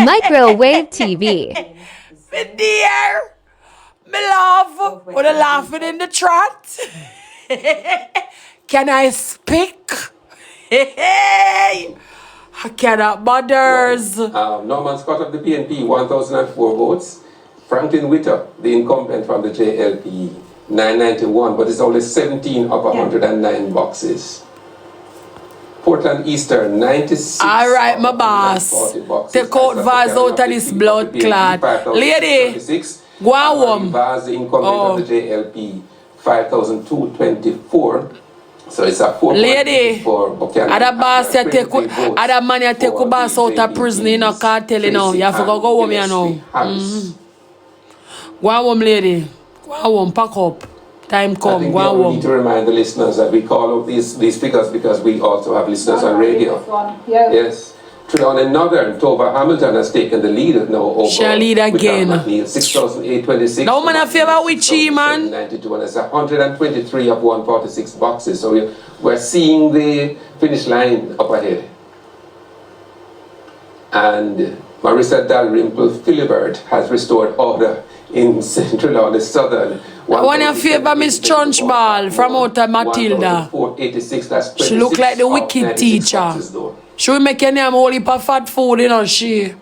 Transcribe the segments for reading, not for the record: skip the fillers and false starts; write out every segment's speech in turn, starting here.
MykroWaveTV. Me dear, me love, when I'm laughing in the trot. Can I speak? Hey, I cannot bothers. Norman Scott of the PNP, 1,004 votes. Franklin Witter, the incumbent from the JLP, 991, but it's only 17 of 109 boxes. Portland Eastern, 96. All right, my boss. Take out Vaz out of this blood clot. Lady, go on. Vaz, the incumbent of the JLP, 5,224. So it's a 4. Lady, other boss you take, other man you take a boss out of prison, you know, can't tell you now. You have to go home, you know. Go home, lady. Go home, pack up. Time come, go home. We need to remind the listeners that we call out these figures because we also have listeners on radio. Yes. Trelawney Northern, Tova Hamilton has taken the lead now over. She'll lead again. 6,826. No man a favor with she, man. 92, and it's 123 of 146 boxes. So we're seeing the finish line up ahead. And Marissa Dalrymple Philibert has restored order in Central or the Southern. I want to favor Miss Trunchball from out of Matilda. 486, that's she look like the wicked teacher. She will make your name whole heap of fat food, you know, she.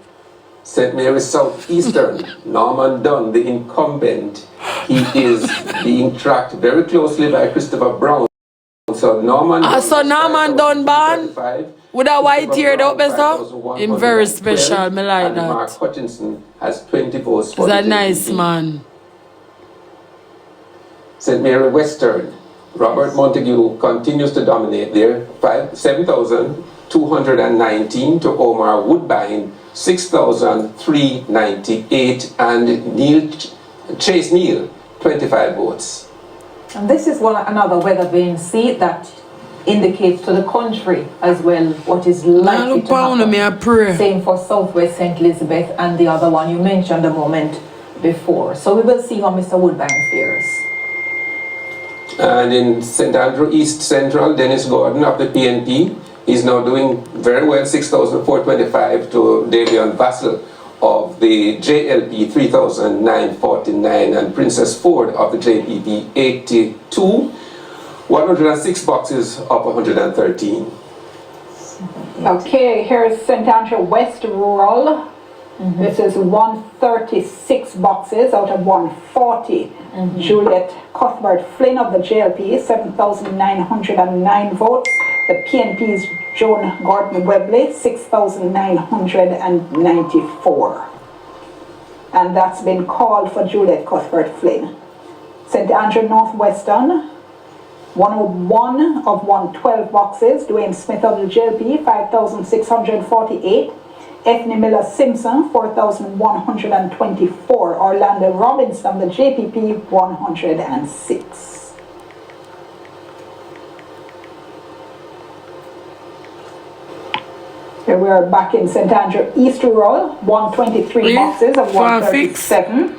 St. Mary's Southeastern, Norman Dunn, the incumbent, he is being tracked very closely by Christopher Brown. So Norman Dunn, ban with a white hair, don't be him very special, me like that. Mark Hutchinson has 20 votes for he's a nice man. St. Mary Western, Robert Montague continues to dominate there, 7,219 to Omar Woodbine, 6,398, and Chase Neal, 25 votes. And this is another weather vane seat that indicates to the country as well what is likely to happen. Same for Southwest St. Elizabeth and the other one you mentioned a moment before. So we will see how Mr. Woodbine fares. And in St. Andrew East Central, Dennis Gordon of the PNP is now doing very well, 6,425 to Davion Vassell of the JLP, 3,949, and Princess Ford of the JPP, 82, 106 boxes of 113. Okay, here's St. Andrew West Rural. This is 136 boxes out of 140. Juliet Cuthbert Flynn of the JLP, 7,909 votes. The PNP's Joan Gordon Webley, 6,994. And that's been called for Juliet Cuthbert Flynn. St. Andrew Northwestern, 101 of 112 boxes. Dwayne Smith of the JLP, 5,648. Ethne Miller Simpson, 4,124. Orlando Robinson of the JPP, 106. Here we are back in St. Andrew East Rural, 123 boxes of 137.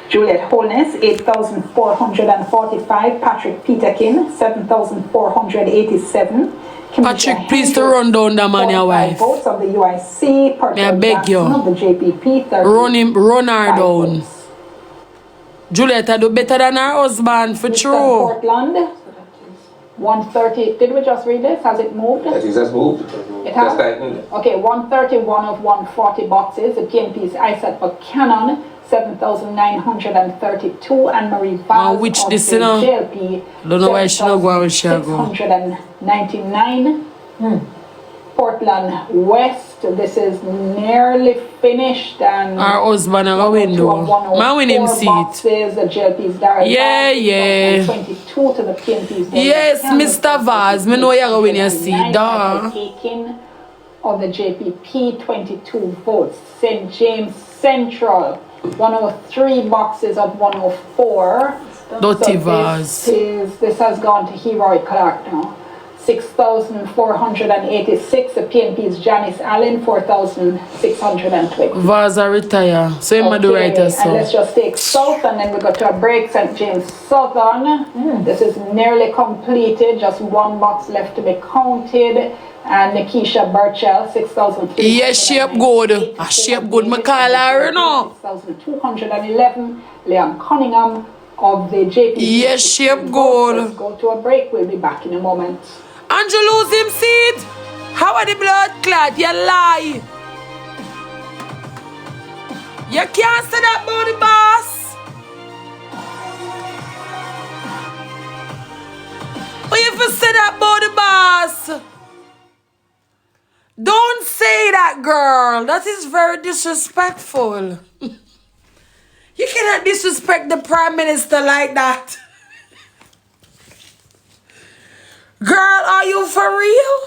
Juliet Holness, 8,445. Patrick Peterkin, 7,487. Patrick, please to run down the man, your wife. Votes of the UIC. I beg you. Of the JPP, run her down. Juliet, I do better than her husband, for true. Portland, 130. Did we just read this? Has it moved? I think that's moved. It has? Okay, 131 of 140 boxes. The PNP's ISAT for Cannon, 7,932, and Marie Vaz which of this, the JLP, don't know why she not go where she go. 699. Portland West, this is nearly finished, and our husband are going though. Man win him seat. Boxes, the JLP's direct 22 to the PNP's. Yes, Mr. Vaz, me know you're going to seat. Taking of the JPP, 22 votes. St. James Central, 103 boxes of 104. Dirty Vaz. This has gone to Heroic Clark now. 6,486. The PNP's Janice Allen, 4,620. Vaz are retire. So you might do right as and let's just take South and then we go to a break. St. James Southern. This is nearly completed. Just one box left to be counted. And Nikisha Burchell, 6,300. Yes, shape good. A shape good, me call her, you know. 6,211. Leon Cunningham of the JP. Yes, shape good. Let's go to a break. We'll be back in a moment. Andrew lose him seed. How are the blood clot? You lie. You can't say that about the boss. What if you say that about the boss? Don't say that, girl. That is very disrespectful. You cannot disrespect the Prime Minister like that. Girl, are you for real?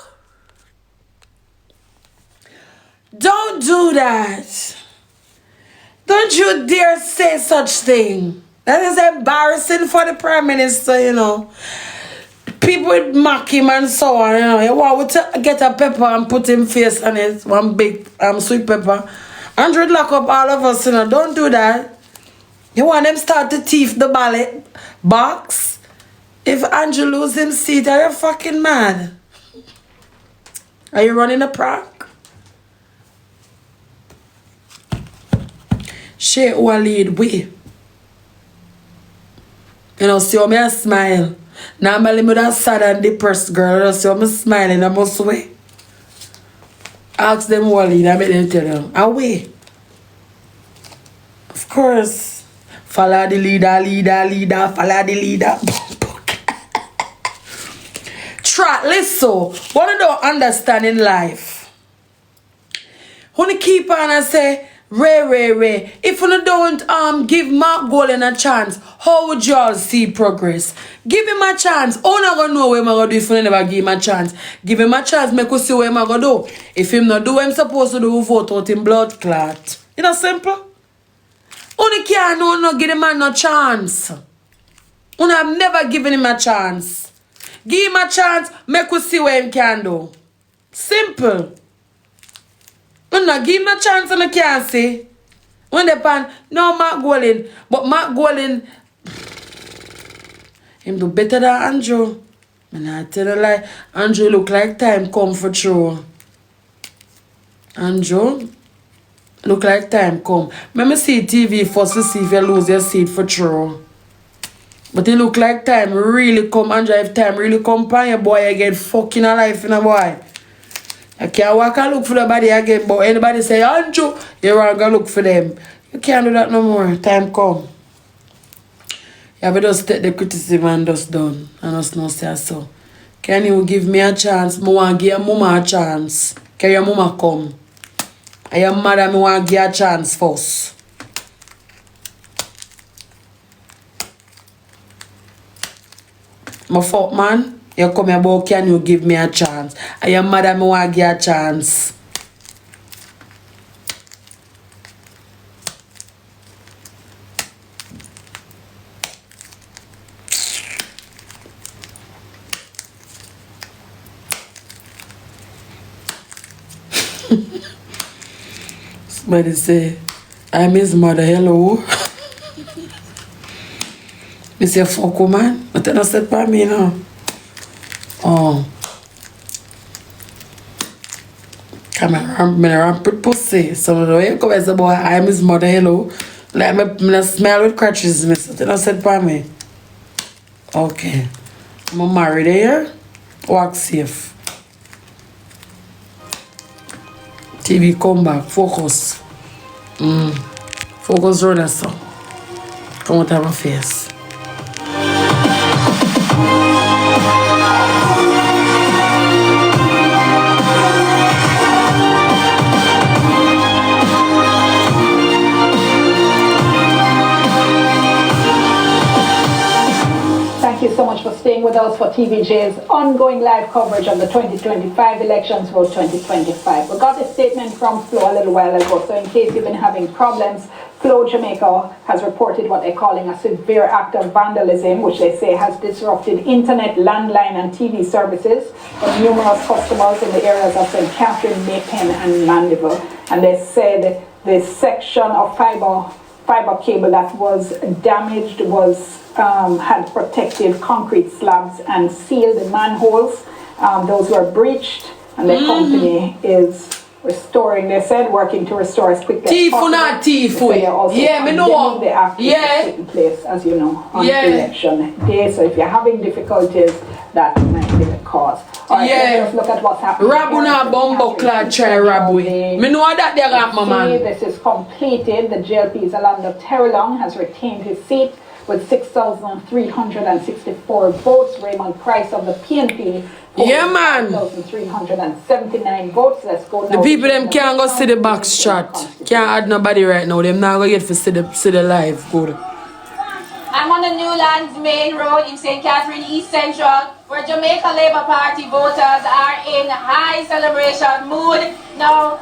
Don't do that. Don't you dare say such thing. That is embarrassing for the Prime Minister, you know. People would mock him and so on, you know. You want to get a pepper and put him face on it, one big sweet pepper. Andrew lock up all of us, you know. Don't do that. You want them start to thief the ballot box? If Andrew lose him seat, are you fucking mad? Are you running a prank? Shay who lead way. You know, see how me a smile. Normally me that sad and depressed girl. See how me smiling, I must way. Ask them who lead, I make them tell them. Away. Of course. Follow the leader, follow the leader. Try, listen. What I don't understand in life. When you keep on and say, Ray, if you don't give Mark Golden a chance, how would you all see progress? Give him a chance. Oh, not gonna know what I'm gonna do if you never give him a chance. Give him a chance, make us see what I'm gonna do. If him not do what I'm supposed to do, vote out in blood clot. You know simple? Only can't no give him no chance. Only have never given him a chance. Give him a chance, make us see what him can do. Simple. When I give him a chance and I can't say. When they pan, no Mark Golden. But Mark Golden, him do better than Andrew. And I tell you like, Andrew look like time come for true. Andrew, look like time come. Let me see TV first to see if you lose your seat for true. But it look like time really come, Andrew, if time really come pan your boy, you get fucking alive in a boy. I can't walk and look for the body again, but anybody say, Andrew, you're wrong, go look for them. You can't do that no more. Time come. You have to just take the criticism and just done. And just not say so. Can you give me a chance? I want to give your mama a chance. Can your mama come? And your mother, I want to give her a chance first. My fuck man. You come here about, can you give me a chance? And your mother, I want to give a chance. Somebody say, I'm his mother, hello. I say, fuck you, man. But you don't say by me now. Oh. Come around pretty pussy. So the way you come as a boy, I'm his mother, hello. Like me smell with crutches, miss. You don't say by me. Okay. I'm married here. Walk safe. TV come back. Focus. Focus on us. Come out of my face. Thank you so much for staying with us for TVJ's ongoing live coverage of the 2025 elections for 2025. We got a statement from Flo a little while ago, so in case you've been having problems, Flo Jamaica has reported what they're calling a severe act of vandalism, which they say has disrupted internet, landline and TV services for numerous customers in the areas of St. Catherine, Maypen and Mandeville. And they said the section of fiber cable that was damaged was had protective concrete slabs and sealed the manholes. Those were breached. And the company is restoring, they said, working to restore as quickly as possible. Not Tifu. Yeah, me know. The act is taking place, as you know, on election day. So if you're having difficulties, that might be the cause. Alright, let's look at what's happening. Rabuna bombo clad try Rabu. Me know that they got my man. This is completed. The JLP's Alanda Terrelong has retained his seat with 6,364 votes. Raymond Price of the PNP. Yeah, man. 1,379 votes. Let's go now. The people them can't go see the box shot. Can't add nobody right now. Them not gonna get to see the live. Good. I'm on the Newlands Main Road in St. Catherine East Central, where Jamaica Labour Party voters are in high celebration mood. Now,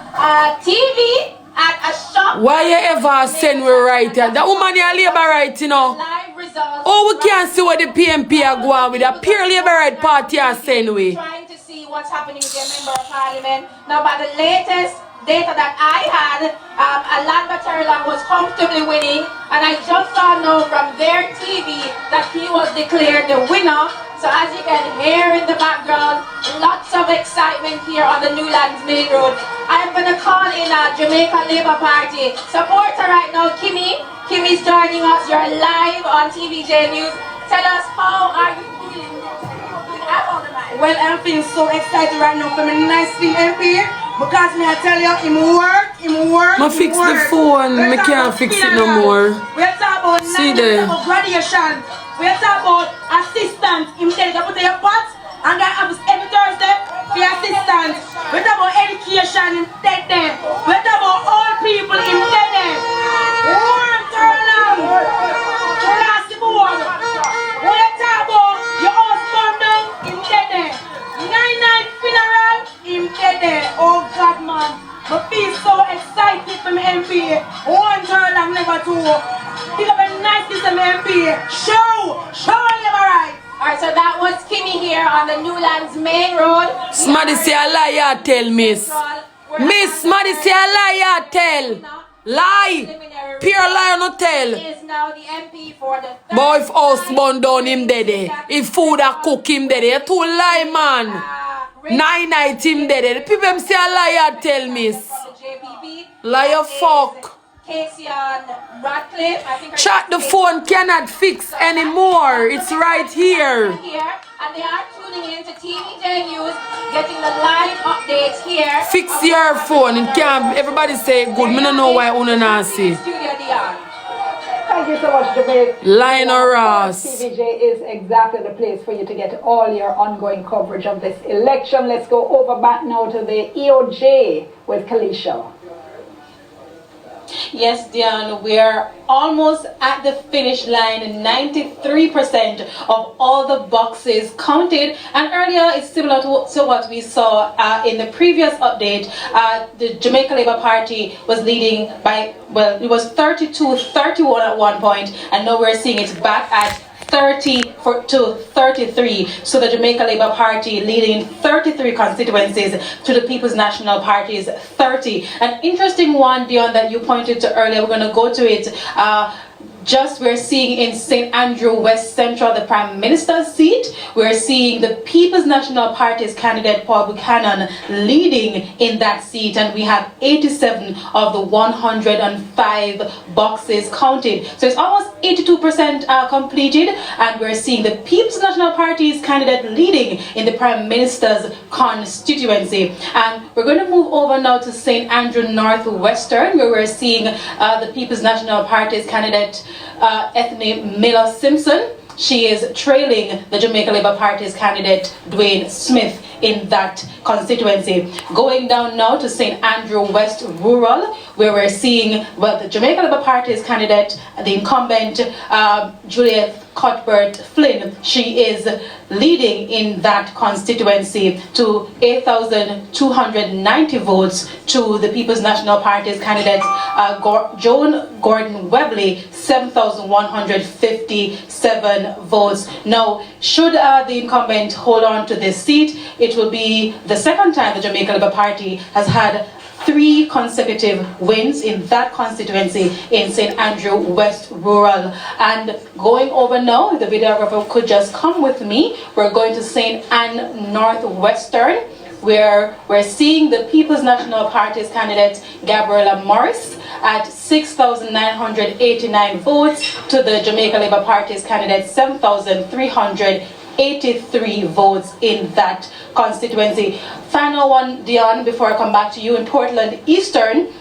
TV at a shop. Why you ever send we right here? That woman here Labour right, you know. Live results. Oh, we can't see what the PNP are going with. A pure Labour right party are send we. Trying to see what's happening with their member of parliament. Now, by the latest data that I had, Alanda Terrelong was comfortably winning, and I just saw now from their TV that he was declared the winner. So as you can hear in the background, lots of excitement here on the Newlands Main Road. I am going to call in a Jamaica Labour Party supporter right now, Kimmy. Kimmy's joining us. You're live on TVJ News. Tell us, how are you feeling? Well, I'm feeling so excited right now for my nice thing MP. Because me I tell you, him work. I fix the phone, I can't fix it no more. We're talking about see there. graduation. We're talking about assistance. Him tell you put in your pot and I have every Thursday for assistance. We're talking about education, him take them. We're talking about all people, him take them. Warren Terrelong. Cross the board. We're talking about your husband, him take them. 9-9 funeral, him take them. Oh God, man. I feel so excited for my MP. One Terrelong never two. Think of a nice system MP. Show never right. Alright, so that was Kimmy here on the Newlands Main Road. Somebody say a liar, tell miss. Miss, somebody say a liar, tell. Lie. Pure liar, no tell. Is now the MP for the Boy, if house burn down him dead. If food a cook him dead. You too lie, man. 9 night him dead. The people them say a liar, tell miss. Liar fuck. Chat the phone cannot fix anymore. It's right here. And they are tuning in to TVJ News, getting the live updates here. Fix your phone. It can't. Everybody say good. Me don't know why una not see. Thank you so much, Jamaica. Lionel Ross. TVJ is exactly the place for you to get all your ongoing coverage of this election. Let's go over back now to the EOJ with Kalisha. Yes, Dion, we're almost at the finish line. 93% of all the boxes counted. And earlier, it's similar to what we saw in the previous update. The Jamaica Labour Party was leading by, well, it was 32-31 at one point, and now we're seeing it back at 30-33. So the Jamaica Labour Party leading 33 constituencies to the People's National Party's 30. An interesting one, Dion, that you pointed to earlier, we're going to go to it. Just we're seeing in St. Andrew West Central, the Prime Minister's seat, we're seeing the People's National Party's candidate Paul Buchanan leading in that seat, and we have 87 of the 105 boxes counted. So it's almost 82% completed, and we're seeing the People's National Party's candidate leading in the Prime Minister's constituency. And we're going to move over now to St. Andrew Northwestern, where we're seeing the People's National Party's candidate Ethne Miller Simpson. She is trailing the Jamaica Labour Party's candidate Dwayne Smith in that constituency. Going down now to St. Andrew West Rural, where we're seeing, well, the Jamaica Labour Party's candidate, the incumbent Juliet Cuthbert Flynn. She is leading in that constituency to 8,290 votes to the People's National Party's candidate Joan Gordon Webley, 7,157 votes. Now, should the incumbent hold on to this seat, it will be the second time the Jamaica Labour Party has had 3 consecutive wins in that constituency in St. Andrew West Rural. And going over now, the videographer could just come with me. We're going to St. Anne Northwestern, where we're seeing the People's National Party's candidate Gabriela Morris at 6,989 votes to the Jamaica Labour Party's candidate 7,383 votes in that constituency. Final one, Dion, before I come back to you. In Portland Eastern,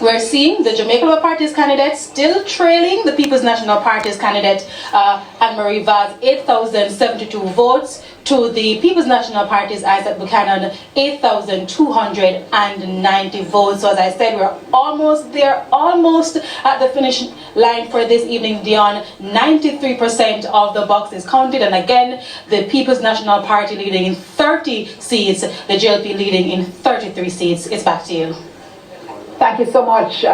we're seeing the Jamaica Labour Party's candidate still trailing the People's National Party's candidate Anne-Marie Vaz, 8,072 votes to the People's National Party's Isaac Buchanan, 8,290 votes. So as I said, we're almost there, almost at the finish line for this evening, Dion. 93% of the boxes counted, and again, the People's National Party leading in 30 seats, the JLP leading in 33 seats. It's back to you. Thank you so much.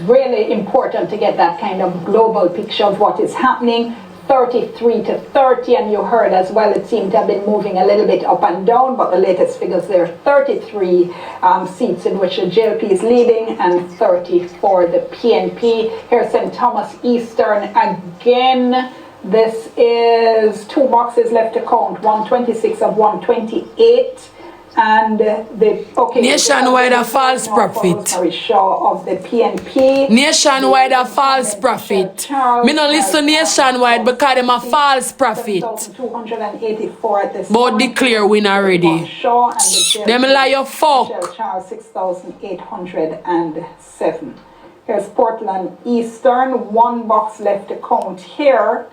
Really important to get that kind of global picture of what is happening. 33 to 30, and you heard as well, it seemed to have been moving a little bit up and down, but the latest figures there, 33 seats in which the JLP is leading and 30 for the PNP. Here's St. Thomas Eastern again. This is 2 boxes left to count, 126 of 128. And nationwide a false prophet. Shaw of the PNP. Nationwide a false prophet. Me no listen nationwide because them a false prophet. 284 at this but declare win already. Them lie your fuck. 6,807. Here's Portland Eastern. 1 box left to count here.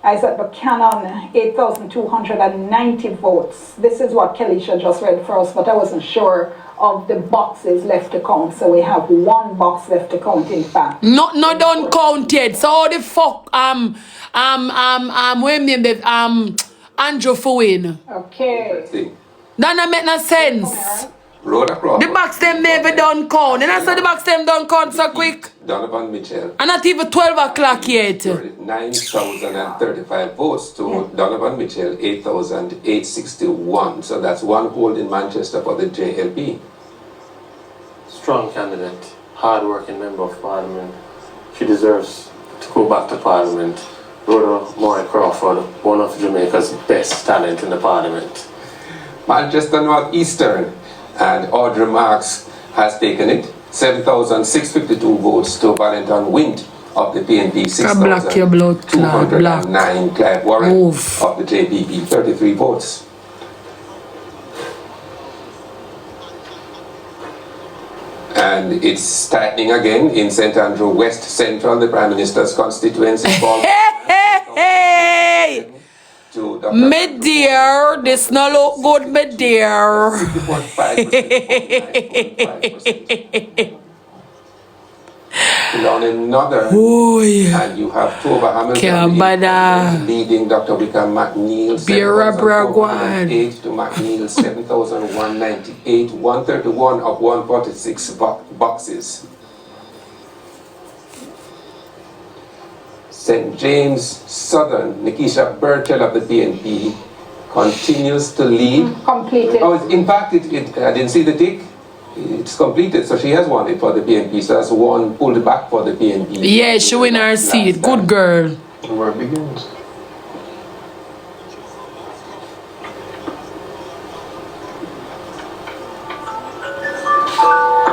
Isaac Buchanan, 8,290 votes. This is what Kelisha just read for us, but I wasn't sure of the boxes left to count. So we have 1 box left to count, in fact. Not done counted. So how the fuck what name the Andrew for win? Okay. That don't make no sense. Road across. The box them never done count. And I said the box them done count so quick. Donovan Mitchell. And not even 12 o'clock yet. 9,035 votes to Donovan Mitchell, 8,861. So that's 1 hold in Manchester for the JLP. Strong candidate, hard-working member of Parliament. She deserves to go back to Parliament. Rhoda Moore Crawford, one of Jamaica's best talent in the Parliament. Manchester North Eastern. And Audrey Marks has taken it. 7,652 votes to Valentin Wint of the PNP. 6,209. Clive Warren of the JPP. 33 votes. And it's tightening again in St. Andrew West Central, the Prime Minister's constituency. Me dear, this no look good, me dear. On another, and you have Tova Hamilton leading Dr. Wickham McNeil, 7,408 to McNeil, 7,198, 131 of 146 boxes. St. James Southern, Nikisha Burchell of the PNP continues to lead. Completed. Oh, in fact, I didn't see the tick. It's completed, so she has won it for the PNP. So that's 1 pulled back for the PNP. Yeah, she win her seat. Good girl. Where it begins.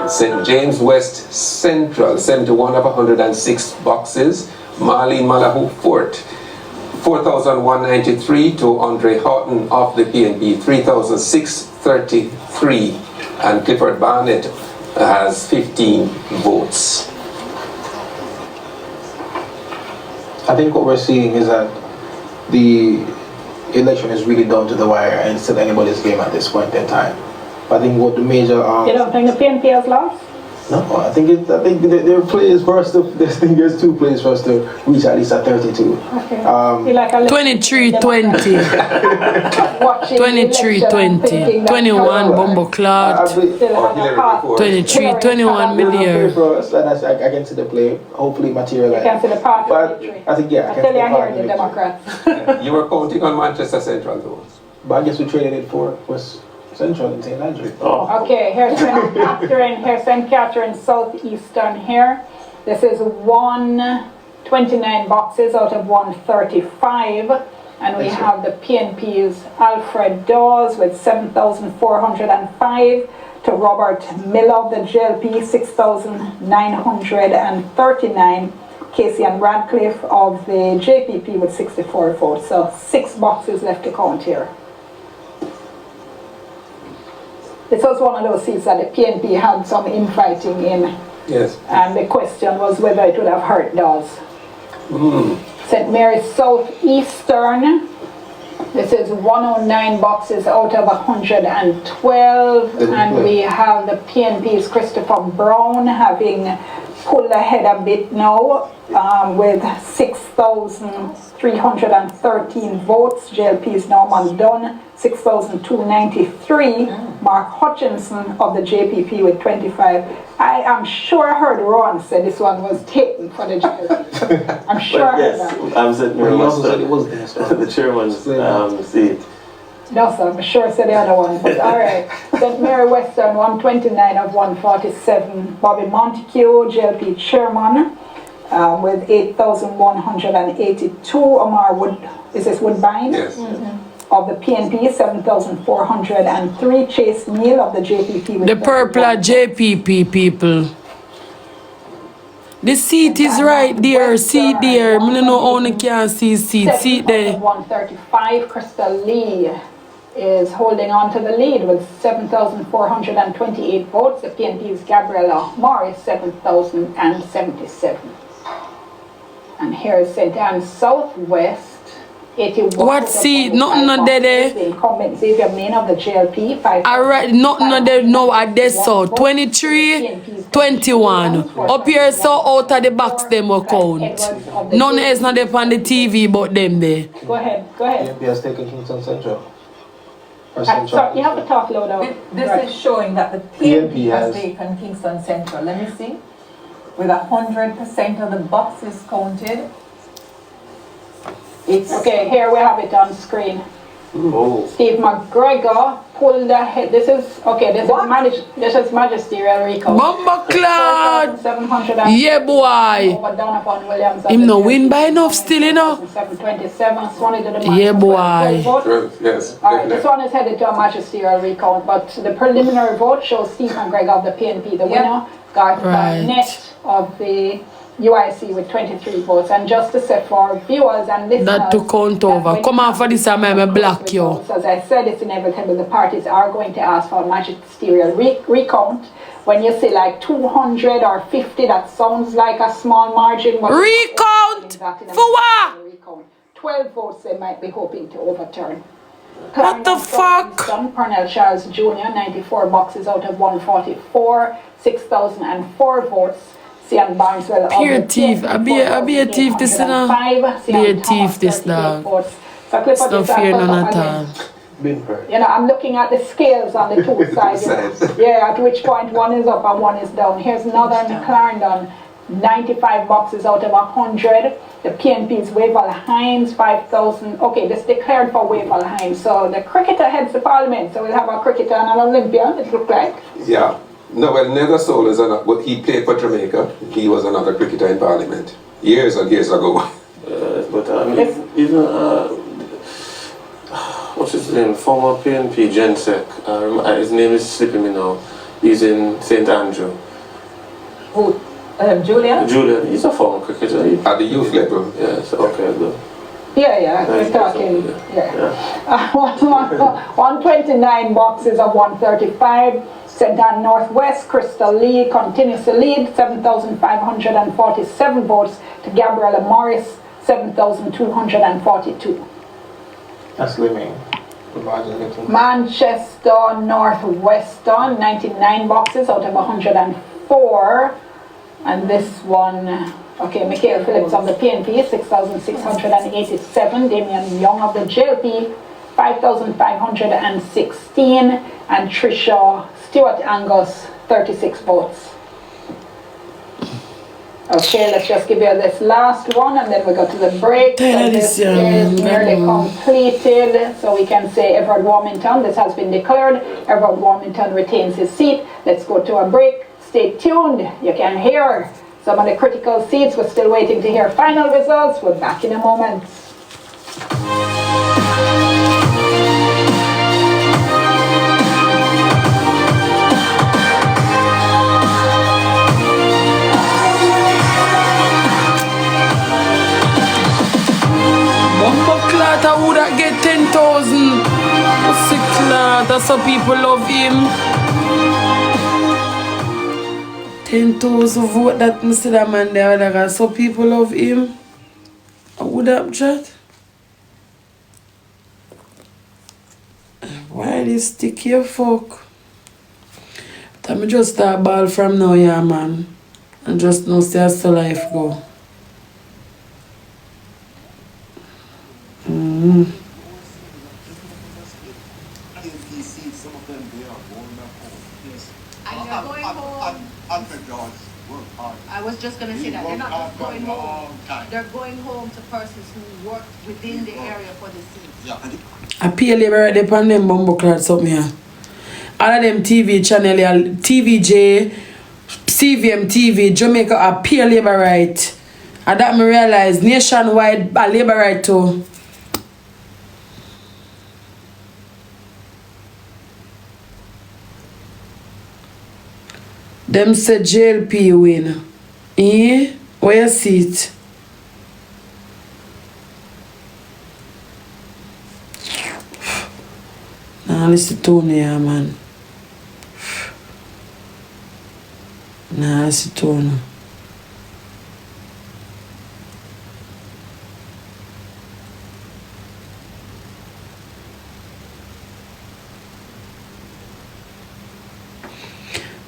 St. James West Central, 71 of 106 boxes. Marlene Malahou Fort, 4,193 to Andre Houghton of the PNP, 3,633. And Clifford Barnett has 15 votes. I think what we're seeing is that the election is really down to the wire and it's still anybody's game at this point in time. But I think what the major you don't think the PNP has lost? No, I think there are plays for us to. There's 2 plays for us to reach at least at 32. Okay. 23-20. 23-20. 21 Bombo Cloud. 23-21 million. For us, and I can see the play. Hopefully materialize. You can see the path. But I think I can see the path. The Democrats. You were counting on Manchester Central though. But I guess we traded it for West Central in St. Andrew. Okay, here's St. Catherine Southeastern here. This is 129 boxes out of 135. And we have the PNP's Alfred Dawes with 7,405, to Robert Miller of the JLP 6,939, Casey and Radcliffe of the JPP with 64 votes. So 6 boxes left to count here. This was one of those seats that the PNP had some infighting in. Yes. And the question was whether it would have hurt Dawes. St. Mary's Southeastern. This is 109 boxes out of 112. And we have the PNP's Christopher Brown having pulled ahead a bit now with 6,313 votes. JLP's Norman Dunn, 6,293. Mark Hutchinson of the JPP with 25. I am sure I heard Ron say this one was taken for the JLP. I'm sure I heard that. I'm St. Mary Western. The chairman's seat. No, sir, I'm sure I said the other one. But all right. St. Mary Western, 129 of 147. Bobby Montague, JLP chairman, with 8,182. Omar Woodbine? Yes. Of the PNP, 7,403. Chase Neal of the JPP. With The purple are JPP people. The seat is right there. Seat there. I don't know how you can see seat. Seat there. 135. Crystal Lee is holding on to the lead with 7,428 votes. The PNP's Gabriella Morris, 7,077. And here is St. Anne's Southwest. 81. What seat? Nothing on there. The incumbent Xavier Main of the JLP. Alright, nothing on there now at this so 23, 21. Up here so out of the box them will count. None is not there on the TV but them there. Go ahead, go ahead. PNP has taken Kingston Central. Sorry, you have to talk louder. This is showing that the PNP has taken Kingston Central. Let me see. With 100% of the boxes counted. It's okay, here we have it on screen. Oh. Steve McGregor pulled ahead. This is magisterial recount. Bomba Cloud! 700 Yeah boy! over Donovan Williams. Him no win by enough still, you know. 727. Swanee to the Yeah boy. Yes. Alright, this one is headed to a magisterial recount, but the preliminary vote shows Steve McGregor of the PNP the winner. Garth Barnett of the UIC with 23 votes. And just to say for viewers and listeners, that to count over. Come on for this time, I'm block you. As I said, it's inevitable. The parties are going to ask for a magisterial recount. When you say like 200 or 50, that sounds like a small margin. Recount? For what? 12 votes they might be hoping to overturn. What the fuck? Parnell Charles Jr., 94 boxes out of 144, 6,004 votes. Sian Barneswell. Pure thief. I be a thief this now. Be a thief this dog. It's not fair none at all. You know, I'm looking at the scales on the two sides. Yeah, at which point one is up and one is down. Here's Northern Clarendon, 95 boxes out of 100. The PNP's Wavell Hines, 5,000. Okay, this declared for Wavell Hines. So the cricketer heads the parliament. So we'll have a cricketer and an Olympian, it looks like. Yeah. No, well, Nether Soul is another, he played for Jamaica. He was another cricketer in Parliament years and years ago. But I mean, even what's his name? Former PNP Gensec. His name is slipping me now. He's in St. Andrew. Who? Julian? Julian. He's a former cricketer. At the youth level. Yes. Okay. Good. Yeah, we're talking. Yeah. 129 boxes of 135. St. Anne Northwest, Crystal Lee continues to lead, 7,547 votes to Gabriella Morris, 7,242. That's living. Manchester Northwestern, 99 boxes out of 104. And this one, okay, Michael Phillips of the PNP, 6,687. Damian Young of the JLP, 5,516. And Trisha Stuart Angus, 36 votes. Okay, let's just give you this last one and then we go to the break. So this is nearly completed. So we can say Everard Warmington, this has been declared. Everard Warmington retains his seat. Let's go to a break. Stay tuned. You can hear some of the critical seats. We're still waiting to hear final results. We're back in a moment. That's how people love him. 10,000 vote that Mr. That man there. That so people love him. I would have chat. Why this stick here, fuck? But I just start ball from now, yeah, man. And just know see how life go. I was just going to say that. They're not just going home. They're going home to persons who work within the area for the seats. Yeah. I pay labor right there on them bumbo clad something here. All of them TV channel here, TVJ, CVM TV, Jamaica, I pay labor right. And that me realize nationwide a labor right too. Them say JLP win. Eh? Where you see it? Nah, listen to me, yeah, man. Nah, listen to me.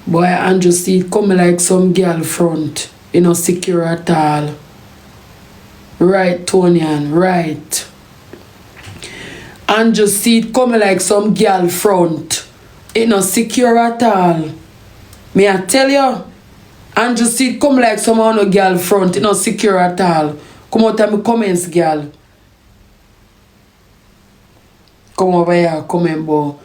Boy, Andrew see it coming like some girl front. You know, secure at all. Right, Tonian, right. Andrew see it coming like some girl front. You know, secure at all. Me I tell you, Andrew see it coming like some no girl front. You know, secure at all. Come out of my comments, girl. Come over here, come in, boy.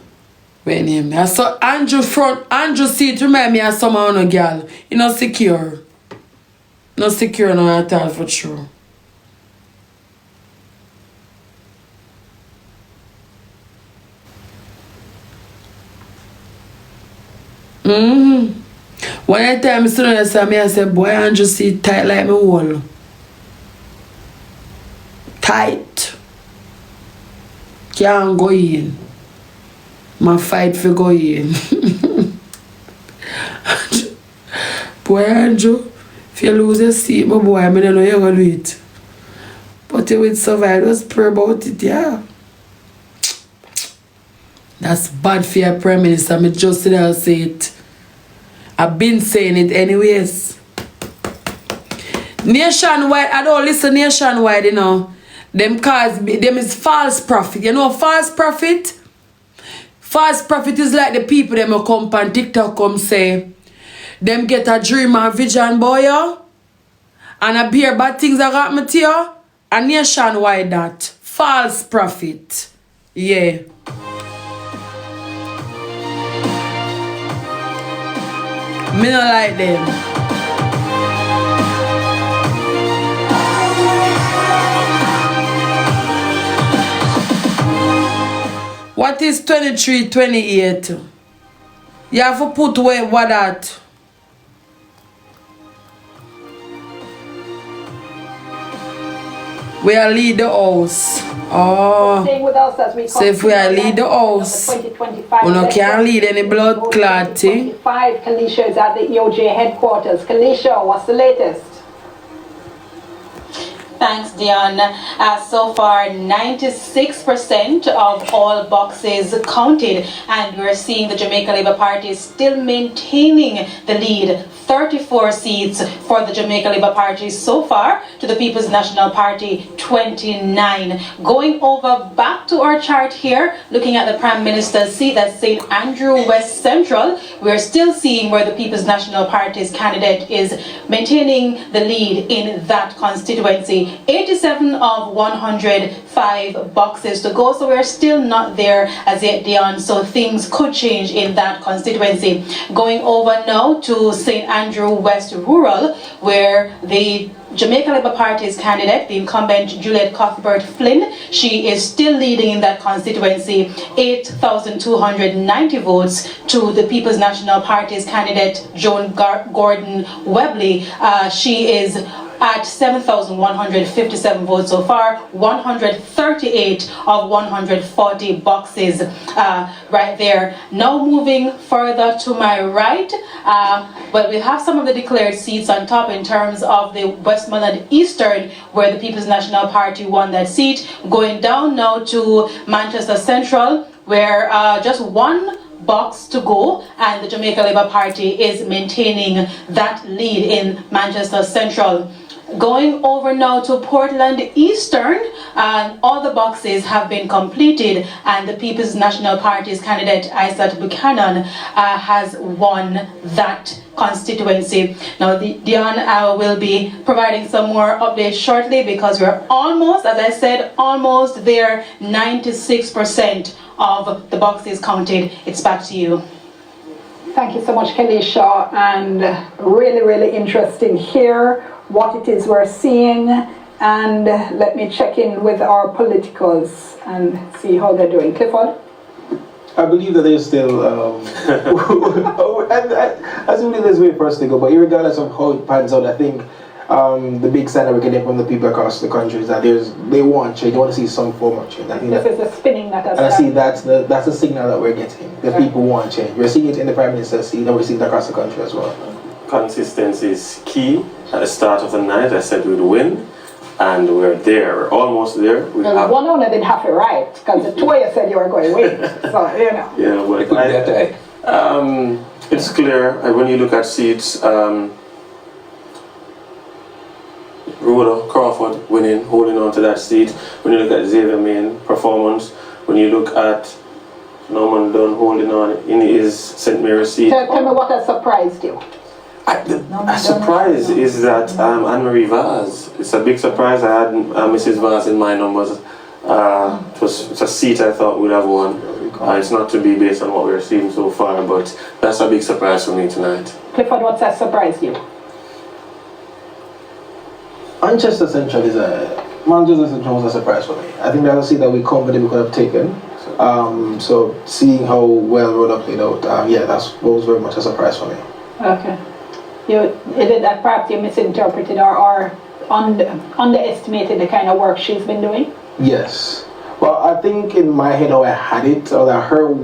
When him, I saw Andrew front, Andrew seat remind me of some no girl. You know, secure. No secure no at all for sure. When I tell me student say me, I say, boy, Andrew seat tight like me wall. Tight. Can't go in. My fight for go in. Boy, Andrew, if you lose your seat, my boy, I don't know you're going to do it. But you will survive. Just pray about it, yeah. That's bad for your Prime Minister. I just say it. I've been saying it anyways. Nationwide, I don't listen nationwide, you know. Them is false prophet. You know false prophet? False prophet is like the people them who come on TikTok come say them get a dream and vision boy and a beer bad things that happen to you and nationwide that. False prophet. Yeah. Me not like them. What is 23, 28? You have to put away what that? We are lead the house. Oh. So if we are lead the house, we no can't lead any blood clot thing. Kalisha is at the EOJ headquarters. Kalisha, what's the latest? Thanks, Dion. So far, 96% of all boxes counted, and we're seeing the Jamaica Labour Party still maintaining the lead. 34 seats for the Jamaica Labour Party so far, to the People's National Party 29. Going over back to our chart here, looking at the Prime Minister's seat, that's St. Andrew West Central, we're still seeing where the People's National Party's candidate is maintaining the lead in that constituency. 87 of 105 boxes to go, so we're still not there as yet, Dion, so things could change in that constituency. Going over now to St. Andrew West Rural, where the Jamaica Labour Party's candidate, the incumbent Juliet Cuthbert-Flynn, she is still leading in that constituency, 8,290 votes to the People's National Party's candidate, Joan Gordon Webley. She is at 7,157 votes so far, 138 of 140 boxes right there. Now moving further to my right, well, we have some of the declared seats on top in terms of the Westmoreland Eastern, where the People's National Party won that seat. Going down now to Manchester Central, where just one box to go, and the Jamaica Labour Party is maintaining that lead in Manchester Central. Going over now to Portland Eastern, all the boxes have been completed, and the People's National Party's candidate Isaac Buchanan has won that constituency. Now, Dion will be providing some more updates shortly, because we're almost, as I said, almost there. 96% of the boxes counted. It's back to you. Thank you so much, Kelly Shaw, and really interesting here what it is we're seeing. And let me check in with our politicals and see how they're doing. Clifford? I believe that there's still, as you believe there's way for us to go, but regardless of how it pans out, I think the big sign that we're getting from the people across the country is that they want change. They want to see some form of change. I think this is the spinning that has and I see that's the signal that we're getting. The people want change. We're seeing it in the Prime Minister's seat, and we're seeing it across the country as well. Consistency is key. At the start of the night, I said we'd win, and we're there. We're almost there. One owner didn't have it right, because the two of you said you were going to win. So, you know. Yeah, but it's clear when you look at seats. Rhoda Crawford winning, holding on to that seat. When you look at Xavier Main performance, when you look at Norman Dunn holding on in his St. Mary's seat. Tell me what has surprised you. A surprise is that Anne-Marie Vaz. It's a big surprise. I had Mrs. Vaz in my numbers. It's a seat I thought would have won. It's not to be based on what we're seeing so far, but that's a big surprise for me tonight. Clifford, what's that surprised you? Manchester Central was a surprise for me. I think that was a seat that we confidently could have taken. So seeing how well Rhoda played out, that was very much a surprise for me. Okay. Perhaps you misinterpreted or underestimated the kind of work she's been doing? Yes. Well, I think in my head how I had it, or that her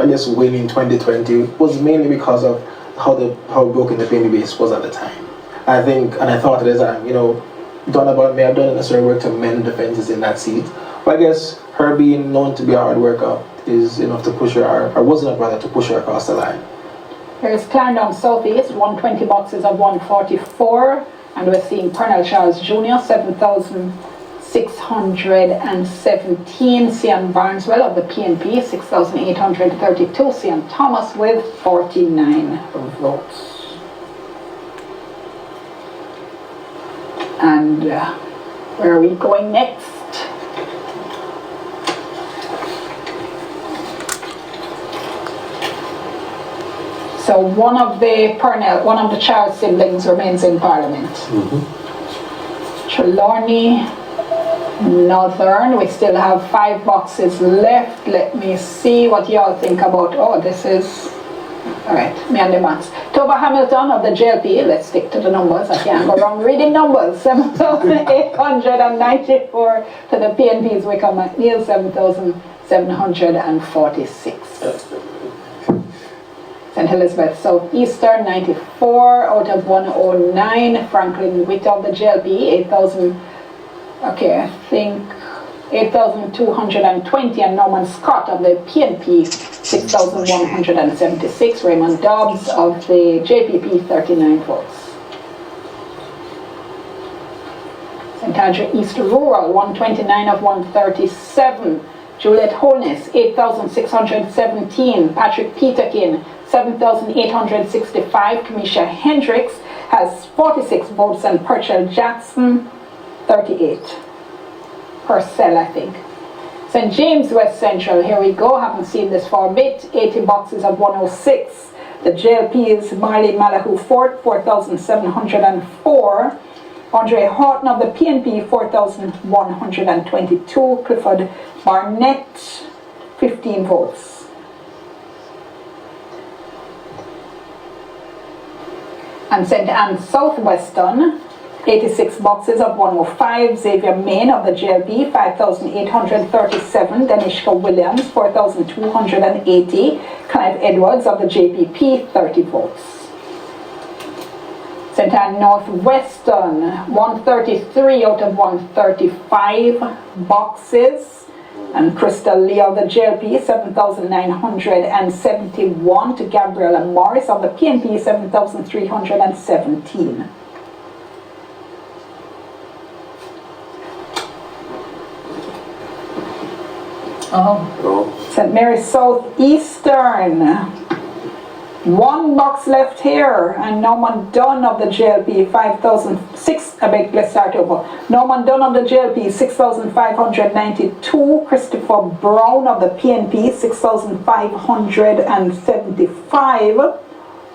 I guess win in 2020 was mainly because of how broken the PNP base was at the time. I thought at the time, Donovan may have done necessary work to mend the fences in that seat. But I guess her being known to be a hard worker is enough to push her, or was enough rather to push her across the line. Here's Clarendon Southeast, 120 boxes of 144, and we're seeing Colonel Charles Jr., 7,617, Cian Barneswell of the PNP, 6,832, Cian Thomas with 49 votes. And where are we going next? So one of the Charles siblings remains in Parliament. Trelawney, Northern, we still have 5 boxes left. Let me see what y'all think about, this is, all right, me and the maths. Tova Hamilton of the JLP, let's stick to the numbers, I can't go wrong reading numbers. 7,894 to the PNP's Wickham McNeil, 7,746. St. Elizabeth Southeastern, 94 out of 109. Franklin Witt of the JLP, 8,220, and Norman Scott of the PNP, 6,176. Raymond Dobbs of the JPP, 39 votes. St. Andrew East Rural, 129 of 137. Juliet Holness, 8,617. Patrick Peterkin, 7,865. Kamisha Hendricks has 46 votes, and Purcell Jackson, 38. Purcell, I think. St. James West Central, here we go, haven't seen this for a bit, 80 boxes of 106. The JLP is Marley Malahoo Fort, 4,704. Andre Horton of the PNP, 4,122. Clifford Barnett, 15 votes. And St. Anne Southwestern, 86 boxes of 105, Xavier Main of the JLP, 5,837, Danishka Williams, 4,280, Clive Edwards of the JPP, 30 votes. St. Anne Northwestern, 133 out of 135 boxes, and Crystal Lee of the JLP, 7,971, to Gabriella Morris of the PNP, 7,317. St. Mary's Southeastern, 1 box left here, and Norman Dunn of the JLP, 5,006, let's start over. Norman Dunn of the JLP, 6,592, Christopher Brown of the PNP, 6,575,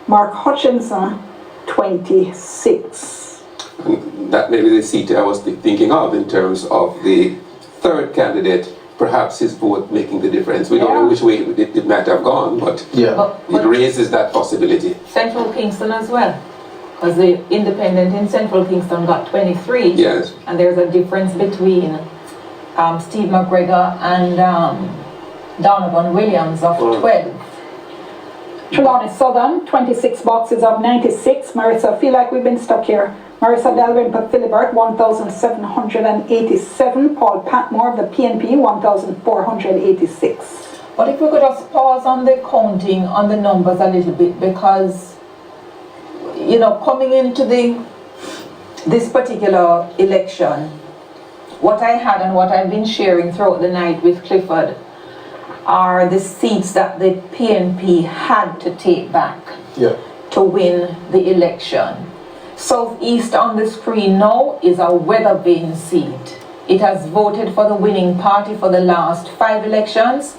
Mark Hutchinson, 26. And that may be the seat I was thinking of in terms of the third candidate. Perhaps his vote making the difference. We don't know which way it might have gone, but it raises that possibility. Central Kingston as well, because the independent in Central Kingston got 23. Yes. And there's a difference between Steve McGregor and Donovan Williams of 12. Trelawney Southern, 26 boxes of 96. Marissa, I feel like we've been stuck here. Marissa Dalrymple Philibert, 1,787. Paul Patmore of the PNP, 1,486. But if we could just pause on the counting, on the numbers a little bit, because, you know, coming into this particular election, what I had and what I've been sharing throughout the night with Clifford are the seats that the PNP had to take back to win the election. Southeast on the screen now is a weather vane seat. It has voted for the winning party for the last 5 elections,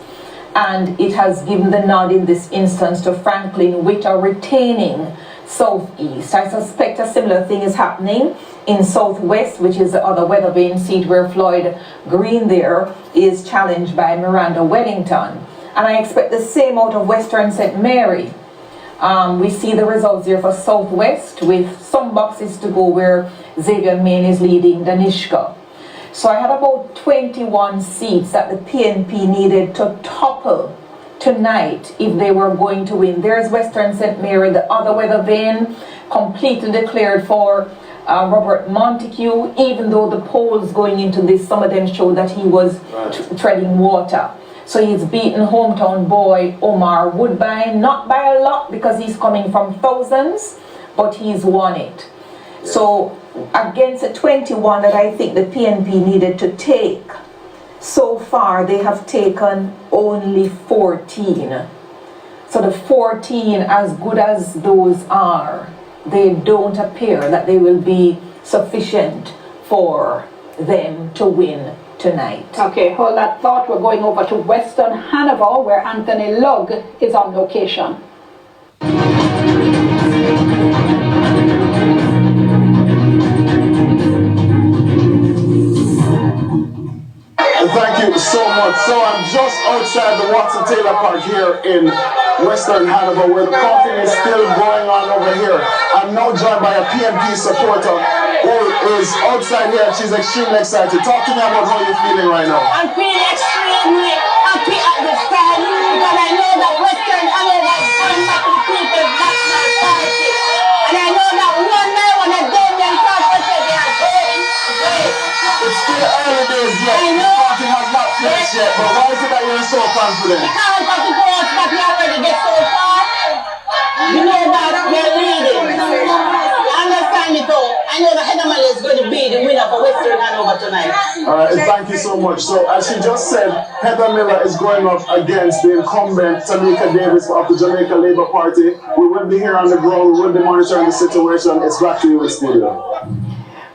and it has given the nod in this instance to Franklin Witter retaining Southeast. I suspect a similar thing is happening in Southwest, which is the other weather vane seat where Floyd Green there is challenged by Miranda Wellington. And I expect the same out of Western St. Mary. We see the results here for Southwest with some boxes to go where Xavier Main is leading Danishka. So I had about 21 seats that the PNP needed to topple tonight if they were going to win. There's Western St. Mary, the other weather vane, completely declared for Robert Montague, even though the polls going into this, some of them showed that he was treading water. So he's beaten hometown boy Omar Woodbine, not by a lot because he's coming from thousands, but he's won it. So against the 21 that I think the PNP needed to take, so far they have taken only 14. So the 14, as good as those are, they don't appear that they will be sufficient for them to win tonight. Okay, hold that thought. We're going over to Western Hanover, where Anthony Lugg is on location. Thank you so much. So I'm just outside the Watson Taylor Park here in Western Hanover, where the counting is still going on over here. I'm now joined by a PNP supporter who is outside here. She's extremely excited. Talk to me about how you're feeling right now. I'm feeling extremely happy at this time because I know that Western Hanover is going back to the People's National Party. And I know that one day when I go there and talk to them, they are going away. It's still early days yet. I know. The party has not finished yet, but why is it that you're so confident? Because of the votes that we already get so far, you know that we're leading. I understand it all. I know that Heather Miller is going to be the winner for Western Hanover tonight. Alright, thank you so much. So as she just said, Heather Miller is going up against the incumbent Tamika Davis of the Jamaica Labour Party. We will be here on the ground, we will be monitoring the situation. It's back to you in studio.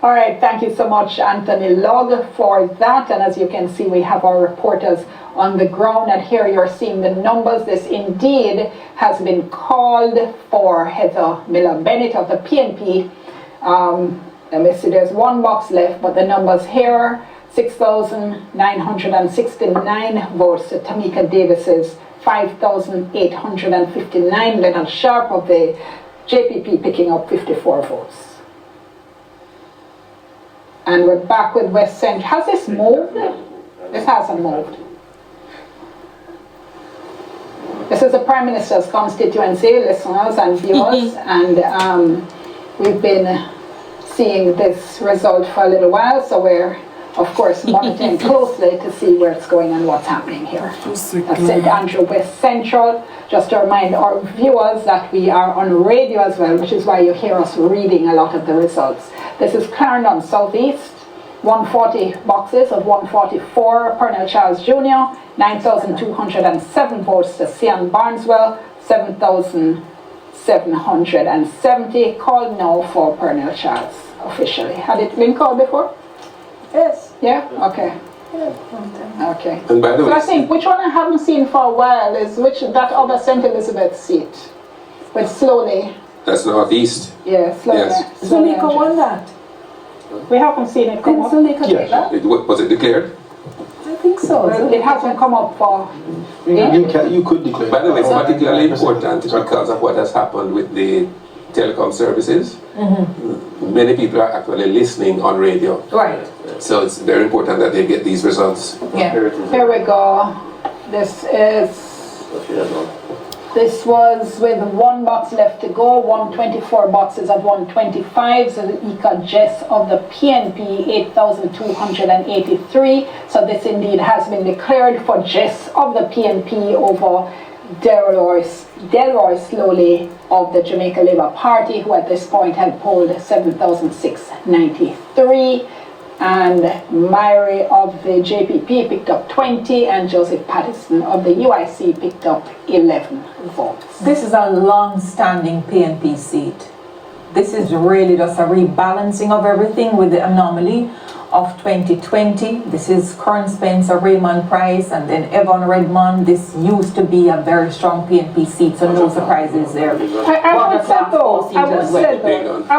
All right, thank you so much, Anthony Lugg, for that. And as you can see, we have our reporters on the ground, and here you're seeing the numbers. This indeed has been called for Heather Miller Bennett of the PNP. Let me see, there's one box left, but the numbers here, 6,969 votes to Tamika Davis's 5,859. Leonard Sharp of the JPP picking up 54 votes. And we're back with West Central. Has this moved? This hasn't moved. This is the Prime Minister's constituency, listeners and viewers, and we've been seeing this result for a little while, so we're, of course, monitoring closely to see where it's going and what's happening here. That's St. Andrew West Central. Just to remind our viewers that we are on radio as well, which is why you hear us reading a lot of the results. This is Clarendon Southeast, 140 boxes of 144, Pernell Charles Jr., 9,207 votes to Cian Barneswell, 7,770. Called no for Pernell Charles officially. Had it been called before? Yes. Yeah? Okay. Okay. And by the way, so I think which one I haven't seen for a while is that other St. Elizabeth seat. But slowly. that's Northeast. Yeah, slowly. Yes. Zulika won that. We haven't seen it come up. Zulika take that? Was it declared? I think so. Well, it hasn't come up for... You could declare. By the way, it's particularly important because of what has happened with the telecom services. Many people are actually listening on radio. Right. So it's very important that they get these results. Yeah. Here we go. This was with 1 box left to go, 124 boxes of 125, so the Ika Jess of the PNP, 8,283. So this indeed has been declared for Jess of the PNP over Delroy Slowly of the Jamaica Labour Party, who at this point had polled 7,693. And Myrie of the JPP picked up 20, and Joseph Patterson of the UIC picked up 11 votes. This is a long-standing PNP seat. This is really just a rebalancing of everything with the anomaly of 2020. This is Curran Spencer, Raymond Price, and then Evan Redmond. This used to be a very strong PNP seat, so no surprises there. I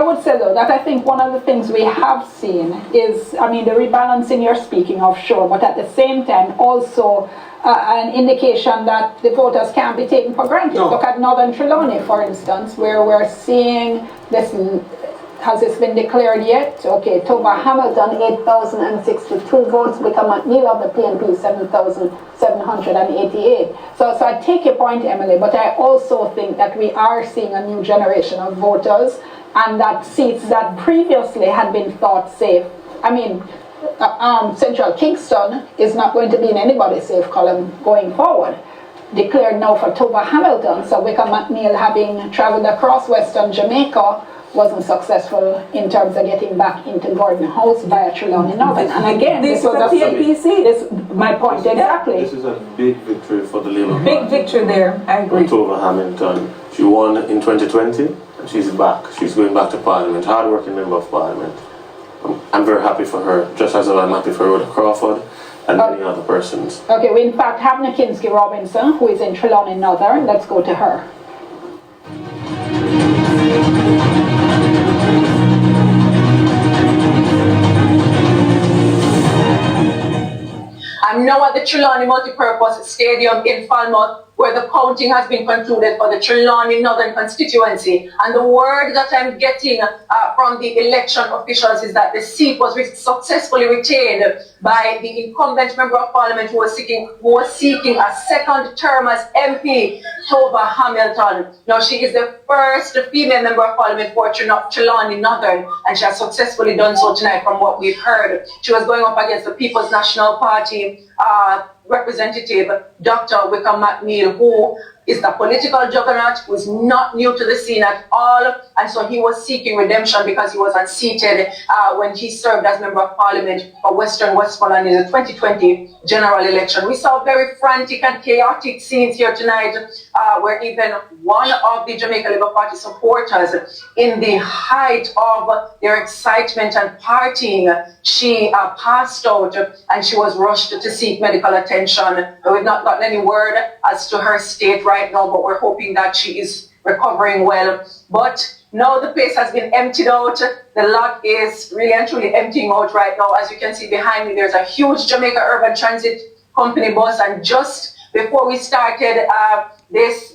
would say though that I think one of the things we have seen is, I mean, the rebalancing you're speaking of, sure, but at the same time also an indication that the voters can't be taken for granted. No. Look at Northern Trelawney, for instance, where we're seeing this. Has this been declared yet? Okay, Toba Hamilton, 8,062 votes, Becca McNeil of the PNP, 7,788. So I take your point, Emily, but I also think that we are seeing a new generation of voters, and that seats that previously had been thought safe. I mean, Central Kingston is not going to be in anybody's safe column going forward. Declared now for Toba Hamilton, so Wicca McNeil, having traveled across Western Jamaica, wasn't successful in terms of getting back into Gordon House via Trelawney Northern. And again, this was a PNP. This my point exactly. This is a big victory for the Labour Party. Big victory there, I agree. Tova Hamilton. She won in 2020, and she's back. She's going back to Parliament. Hard-working member of Parliament. I'm very happy for her, just as I'm happy for Rhoda Crawford and many other persons. Okay, we in fact have Nakinsky Robinson, who is in Trelawney Northern. Let's go to her. I'm now at the Trelawney Multipurpose Stadium in Falmouth, where the counting has been concluded for the Trelawney Northern constituency. And the word that I'm getting from the election officials is that the seat was successfully retained by the incumbent member of parliament who was seeking a second term as MP, Tova Hamilton. Now, she is the first female member of parliament for Trelawney Northern, and she has successfully done so tonight from what we've heard. She was going up against the People's National Party representative, Dr. Wicca McNeil, who is the political juggernaut, who is not new to the scene at all, and so he was seeking redemption because he was unseated when he served as member of parliament for Western Westmoreland in the 2020 general election. We saw very frantic and chaotic scenes here tonight, where even one of the Jamaica Labour Party supporters, in the height of their excitement and partying, she passed out and she was rushed to seek medical attention. We've not gotten any word as to her state right now, but we're hoping that she is recovering well. But now the place has been emptied out. The lot is really and truly emptying out right now. As you can see behind me, there's a huge Jamaica Urban Transit Company bus, and just before we started this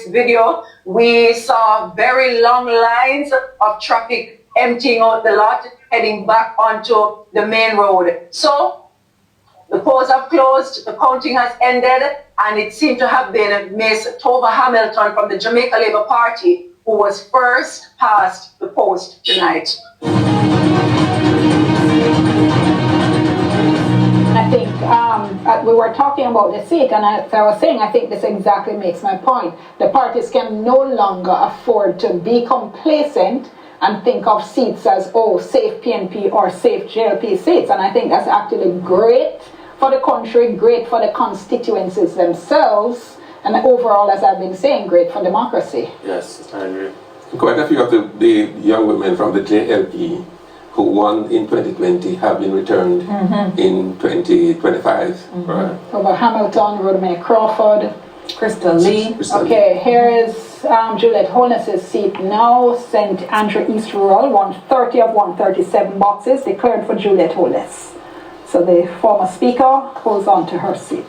video, we saw very long lines of traffic emptying out the lot, heading back onto the main road. So the polls have closed, the counting has ended, and it seemed to have been Miss Tova Hamilton from the Jamaica Labour Party who was first past the post tonight. I think we were talking about the seat, and as I was saying, I think this exactly makes my point. The parties can no longer afford to be complacent and think of seats as, oh, safe PNP or safe JLP seats. And I think that's actually great for the country, great for the constituencies themselves, and overall, as I've been saying, great for democracy. Yes, I agree. Quite a few of the young women from the JLP who won in 2020 have been returned in 2025. Right. Over Hamilton, Rhoda Crawford, Crystal Lee. Okay, here is Juliet Holness's seat now. St. Andrew East Rural, 130 of 137 boxes declared for Juliet Holness. So the former speaker holds on to her seat.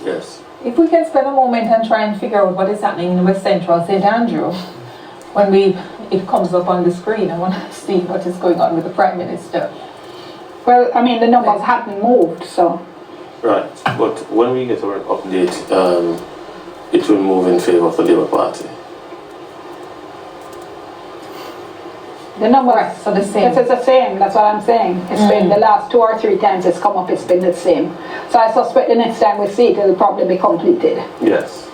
Yes. If we can spend a moment and try and figure out what is happening in West Central St. Andrew, when it comes up on the screen, I want to see what is going on with the Prime Minister. Well, I mean, the numbers haven't moved, so. Right, but when we get our update, it will move in favor of the Labour Party. The numbers, so the same. Yes, it's the same, that's what I'm saying. It's been the last 2 or 3 times it's come up, it's been the same. So I suspect the next time we see it, it'll probably be completed. Yes.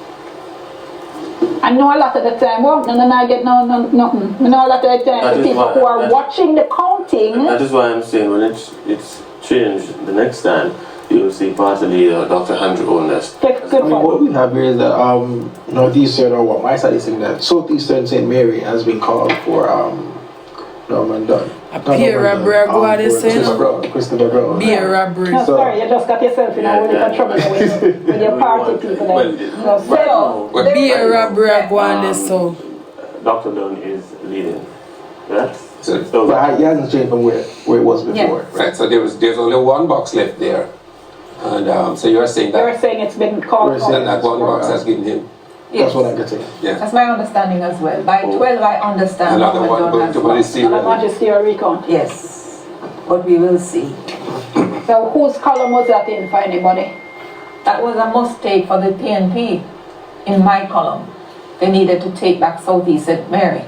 I know a lot of the time, well, and I get nothing. I know a lot of the time, the people who are watching the counting. That is why I'm saying when it's changed the next time, you will see party leader Dr. Andrew Holness. What we have here is that Northeastern, or what my side is saying, that Southeastern St. Mary has been called for Norman Dunn. Pierre Bragg, is saying? Christopher Brown. Pierre Bragg. No, sorry, you just got yourself in a whole trouble with your party people. Pierre Bragg is so. Dr. Dunn is leading. Right? But he hasn't changed from where it was before. Yeah. Right, so there's only 1 box left there. And so you're saying that... You're saying it's been called... That 1 box has given him... Yes. That's what I can say. Yeah. That's my understanding as well. By 12, I understand. Another one going to magisterial recount. Yes, but we will see. So whose column was that in for anybody? That was a mistake for the PNP in my column. They needed to take back Southeast St. Mary.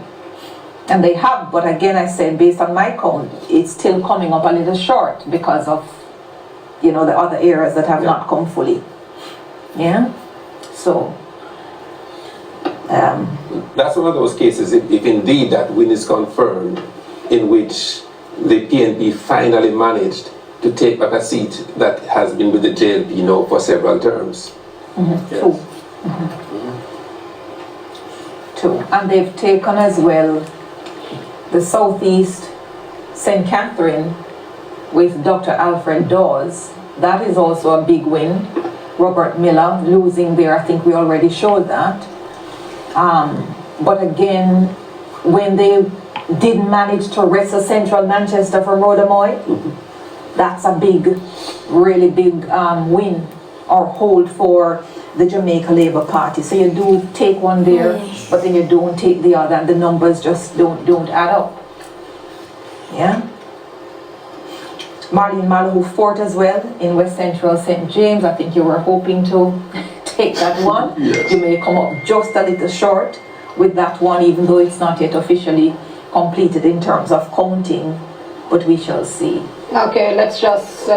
And they have, but again, I said, based on my count, it's still coming up a little short because of, the other areas that have not come fully. Yeah? So... that's one of those cases, if indeed that win is confirmed, in which the PNP finally managed to take back a seat that has been with the JLP now for several terms. Yes. Two. And they've taken as well the Southeast St. Catherine with Dr. Alfred Dawes. That is also a big win. Robert Miller losing there, I think we already showed that. But again, when they did manage to wrestle Central Manchester from Rhoda Moy, that's a big, really big win or hold for the Jamaica Labour Party. So you do take one there, but then you don't take the other, and the numbers just don't add up. Yeah. Marlene Malahoo Fort as well in West Central St. James. I think you were hoping to take that one. Yes. You may come up just a little short with that one, even though it's not yet officially completed in terms of counting, but we shall see. Okay, let's just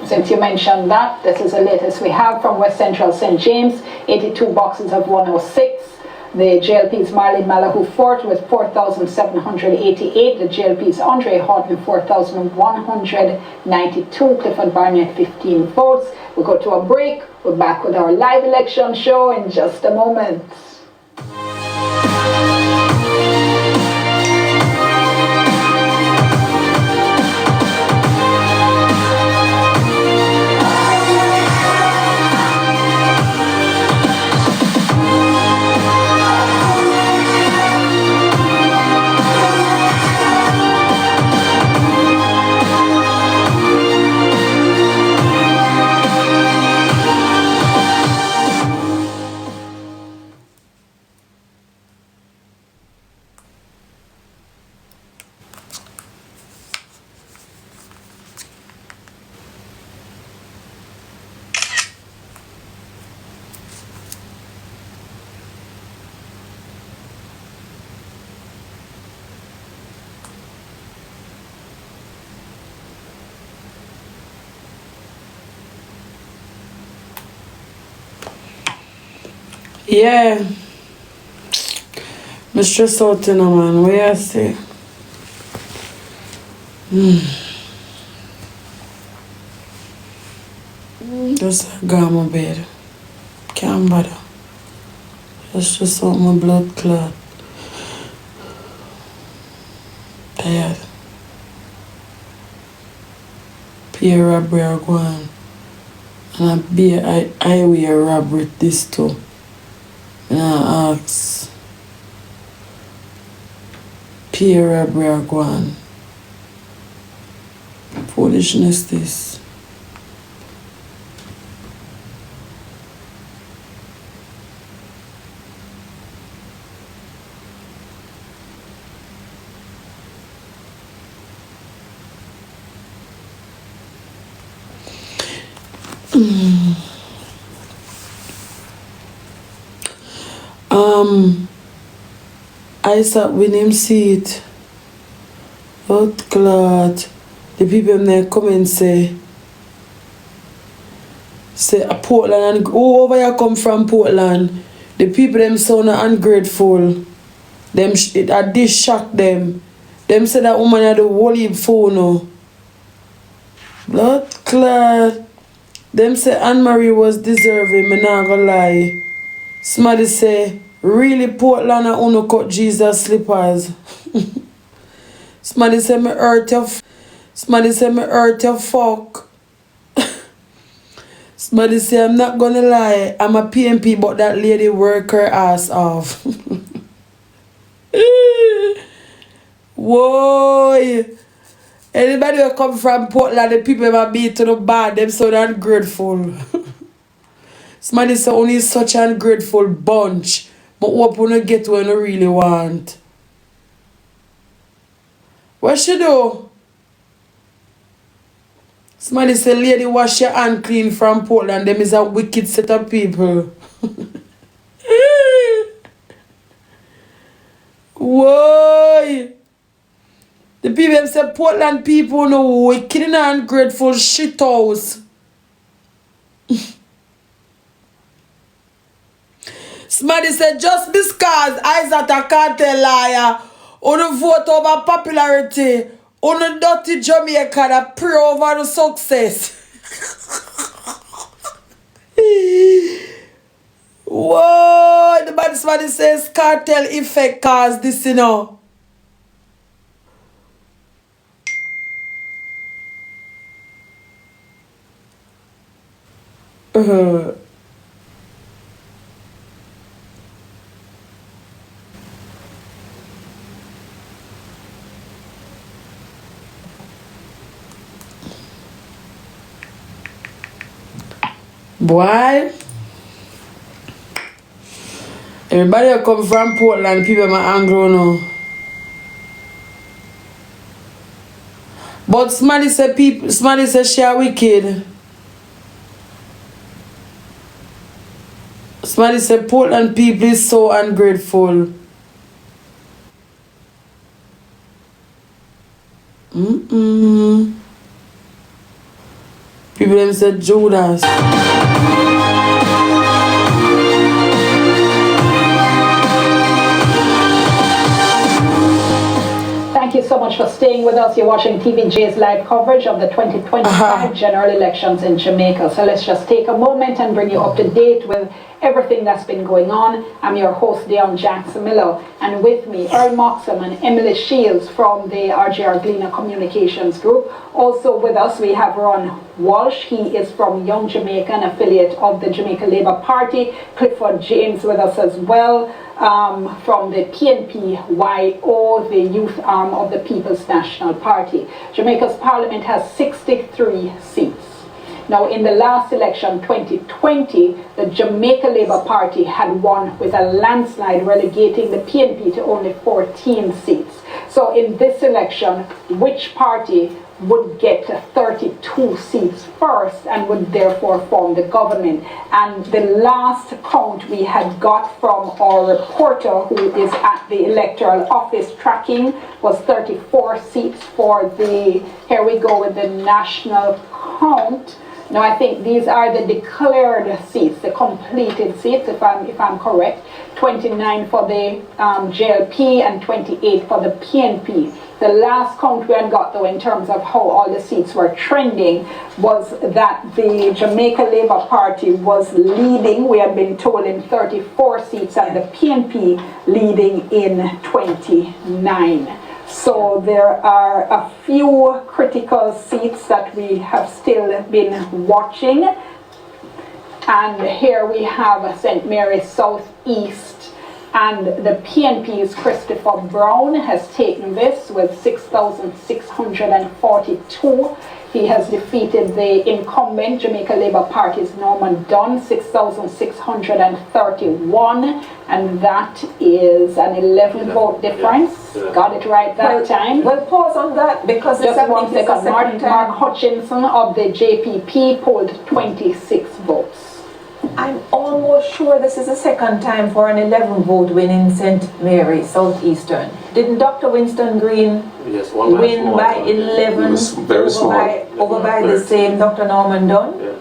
since you mentioned that, this is the latest we have from West Central St. James, 82 boxes of 106. The JLP's Marlene Malahoo Fort with 4,788. The JLP's Andre Horton 4,192. Clifford Barnett 15 votes. We'll go to a break. We're back with our live election show in just a moment. Yeah. I'm stressed out, you know, man. Where I say? Just go on my bed. Can't bother. Just out my blood clot. Tired. Peer robbery are going. And I highway robbery this too. And I ask. Peer robbery are going. Foolishness this. I sat with him seat. Out clot. The people in there come and say a Portland and over here come from Portland. The people them sound ungrateful. Them this shock them. Them say that woman had the whole heap phone now. Blood clot. Them say Anne-Marie was deserving, me not gonna lie. Somebody say, really Portland and uno cut Jesus slippers. Somebody say me hurt your Somebody say me hurt your fuck. Somebody say I'm not gonna lie, I'm a PMP but that lady work her ass off. Whoa. Anybody who come from Portland, the people ever beat to the bad, them so ungrateful. Somebody say only such an ungrateful bunch, but hope you don't get what you really want. What she do? Somebody say lady wash your hand clean from Portland, them is a wicked set of people. Whoa. The people them say Portland people know wicked and ungrateful shit house. Somebody said just because Isaac a cartel liar, on vote over popularity, on a dirty Jamaica that pray over the success. Whoa, the bad somebody says cartel effect cause this, you know. Boy, everybody that come from Portland, people are angry now. But somebody say she are wicked. Somebody say Portland people is so ungrateful. People them said Judas. Thank you so much for staying with us. You're watching TVJ's live coverage of the 2025 general elections in Jamaica. So let's just take a moment and bring you up to date with everything that's been going on. I'm your host, Dion Jackson Miller, and with me, Earl Moxham and Emily Shields from the RGR Gleaner Communications Group. Also with us, we have Ron Walsh. He is from Young Jamaica, an affiliate of the Jamaica Labour Party. Clifford James with us as well, from the PNP-YO, the youth arm of the People's National Party. Jamaica's parliament has 63 seats. Now, in the last election, 2020, the Jamaica Labour Party had won with a landslide, relegating the PNP to only 14 seats. So in this election, which party would get 32 seats first and would therefore form the government? And the last count we had got from our reporter who is at the electoral office tracking was 34 seats for the, here we go with the national count. Now I think these are the declared seats, the completed seats, if I'm correct. 29 for the JLP and 28 for the PNP. The last count we had got though in terms of how all the seats were trending was that the Jamaica Labour Party was leading, we had been told, in 34 seats, and the PNP leading in 29. So there are a few critical seats that we have still been watching. And here we have St. Mary's South East, and the PNP's Christopher Brown has taken this with 6,642. He has defeated the incumbent Jamaica Labour Party's Norman Dunn, 6,631, and that is an 11 vote difference. Got it right that time. We'll pause on that because just 1 second. Mark Hutchinson of the JPP polled 26 votes. I'm almost sure this is the second time for an 11 vote win in St. Mary Southeastern. Didn't Dr. Winston Green win by 11 over by the same Dr. Norman Dunn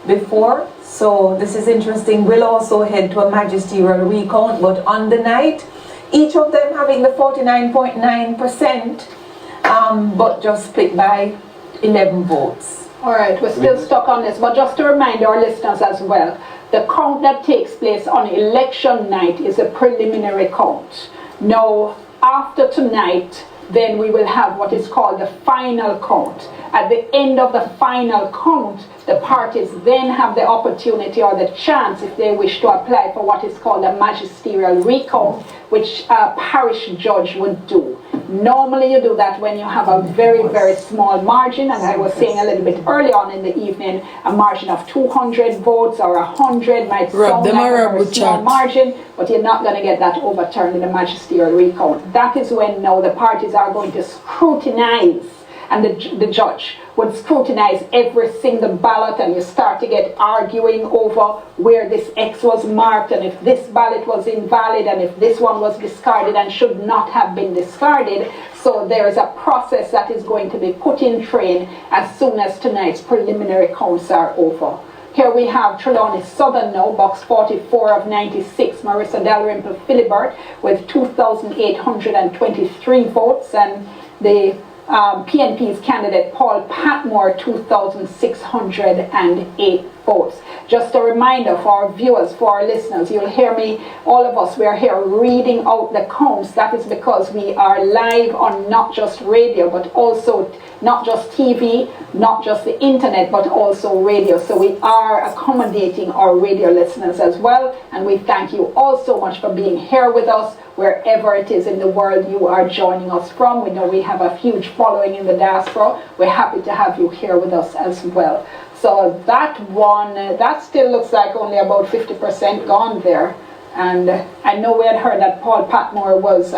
before? So this is interesting. We'll also head to a magisterial recount, but on the night, each of them having the 49.9%, but just split by 11 votes. All right, we're still stuck on this, but just to remind our listeners as well, the count that takes place on election night is a preliminary count. Now, after tonight, then we will have what is called the final count. At the end of the final count, the parties then have the opportunity or the chance, if they wish to apply for what is called a magisterial recount, which a parish judge would do. Normally you do that when you have a very, very small margin, and I was saying a little bit early on in the evening, a margin of 200 votes or 100 might sound like a very small margin, but you're not going to get that overturned in the magisterial recount. That is when now the parties are going to scrutinize, and the judge would scrutinize every single ballot, and you start to get arguing over where this X was marked, and if this ballot was invalid, and if this one was discarded and should not have been discarded. So there's a process that is going to be put in train as soon as tonight's preliminary counts are over. Here we have Trelawney Southern now, box 44 of 96, Marissa Dalrymple Philibert with 2,823 votes, and the PNP's candidate Paul Patmore 2,608 votes. Just a reminder for our viewers, for our listeners, you'll hear me, all of us, we are here reading out the counts. That is because we are live on not just radio, but also not just TV, not just the internet, but also radio. So we are accommodating our radio listeners as well, and we thank you all so much for being here with us, wherever it is in the world you are joining us from. We know we have a huge following in the diaspora. We're happy to have you here with us as well. So that one, that still looks like only about 50% gone there. And I know we had heard that Paul Patmore was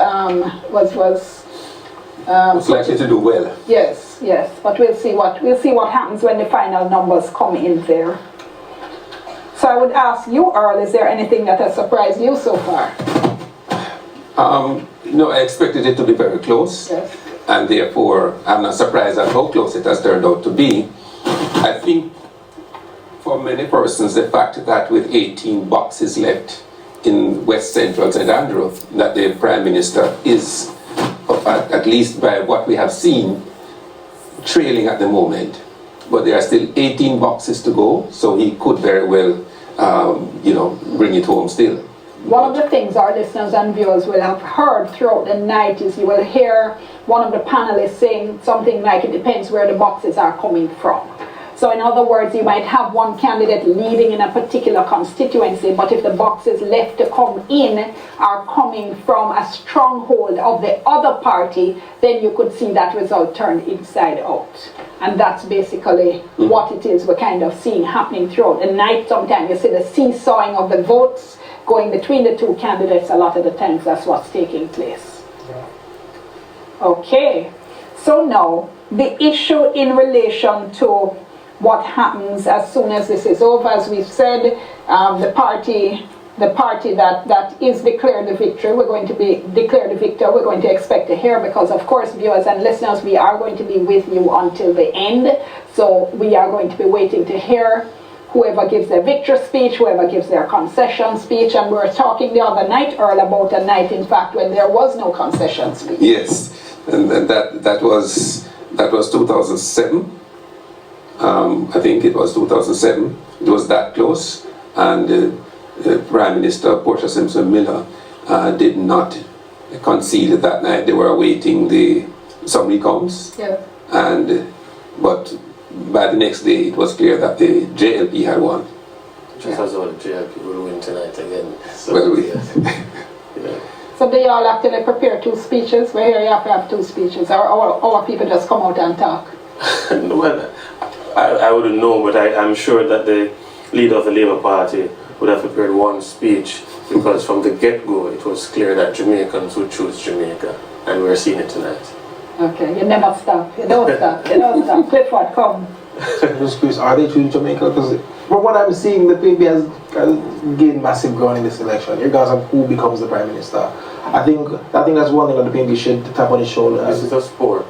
likely to do well. Yes, yes. But we'll see what happens when the final numbers come in there. So I would ask you, Earl, is there anything that has surprised you so far? No, I expected it to be very close, yes. And therefore I'm not surprised at how close it has turned out to be. I think for many persons the fact that with 18 boxes left in West Central St. Andrew, that the Prime Minister is, at least by what we have seen, trailing at the moment. But there are still 18 boxes to go, so he could very well, bring it home still. One of the things our listeners and viewers will have heard throughout the night is you will hear one of the panelists saying something like, it depends where the boxes are coming from. So in other words, you might have one candidate leading in a particular constituency, but if the boxes left to come in are coming from a stronghold of the other party, then you could see that result turned inside out. And that's basically what it is we're kind of seeing happening throughout the night. Sometimes you see the seesawing of the votes going between the two candidates. A lot of the times that's what's taking place. Okay, so now the issue in relation to what happens as soon as this is over, as we've said, the party the party that is declared the victory, we're going to be declared the victor, we're going to expect to hear, because of course, viewers and listeners, we are going to be with you until the end. So we are going to be waiting to hear whoever gives their victory speech, whoever gives their concession speech. And we were talking the other night, Earl, about a night, in fact, when there was no concession speech. Yes, and that was 2007. I think it was 2007. It was that close, and Prime Minister Portia Simpson Miller did not concede that night. They were awaiting some recounts, but by the next day it was clear that the JLP had won. Just as well, the JLP will win tonight again. So, well, So they all actually prepare 2 speeches. We're here, you have to have 2 speeches, or our people just come out and talk. Well, I wouldn't know, but I'm sure that the leader of the Labour Party would have prepared 1 speech, because from the get-go it was clear that Jamaicans would choose Jamaica, and we're seeing it tonight. Okay, you never stop. You don't stop. You don't stop. Clifford, come. Just curious, are they choosing Jamaica? Because from what I'm seeing, the PNP has gained massive ground in this election, regardless of who becomes the Prime Minister. I think that's one thing that the PNP should tap on his shoulder. This is a sport,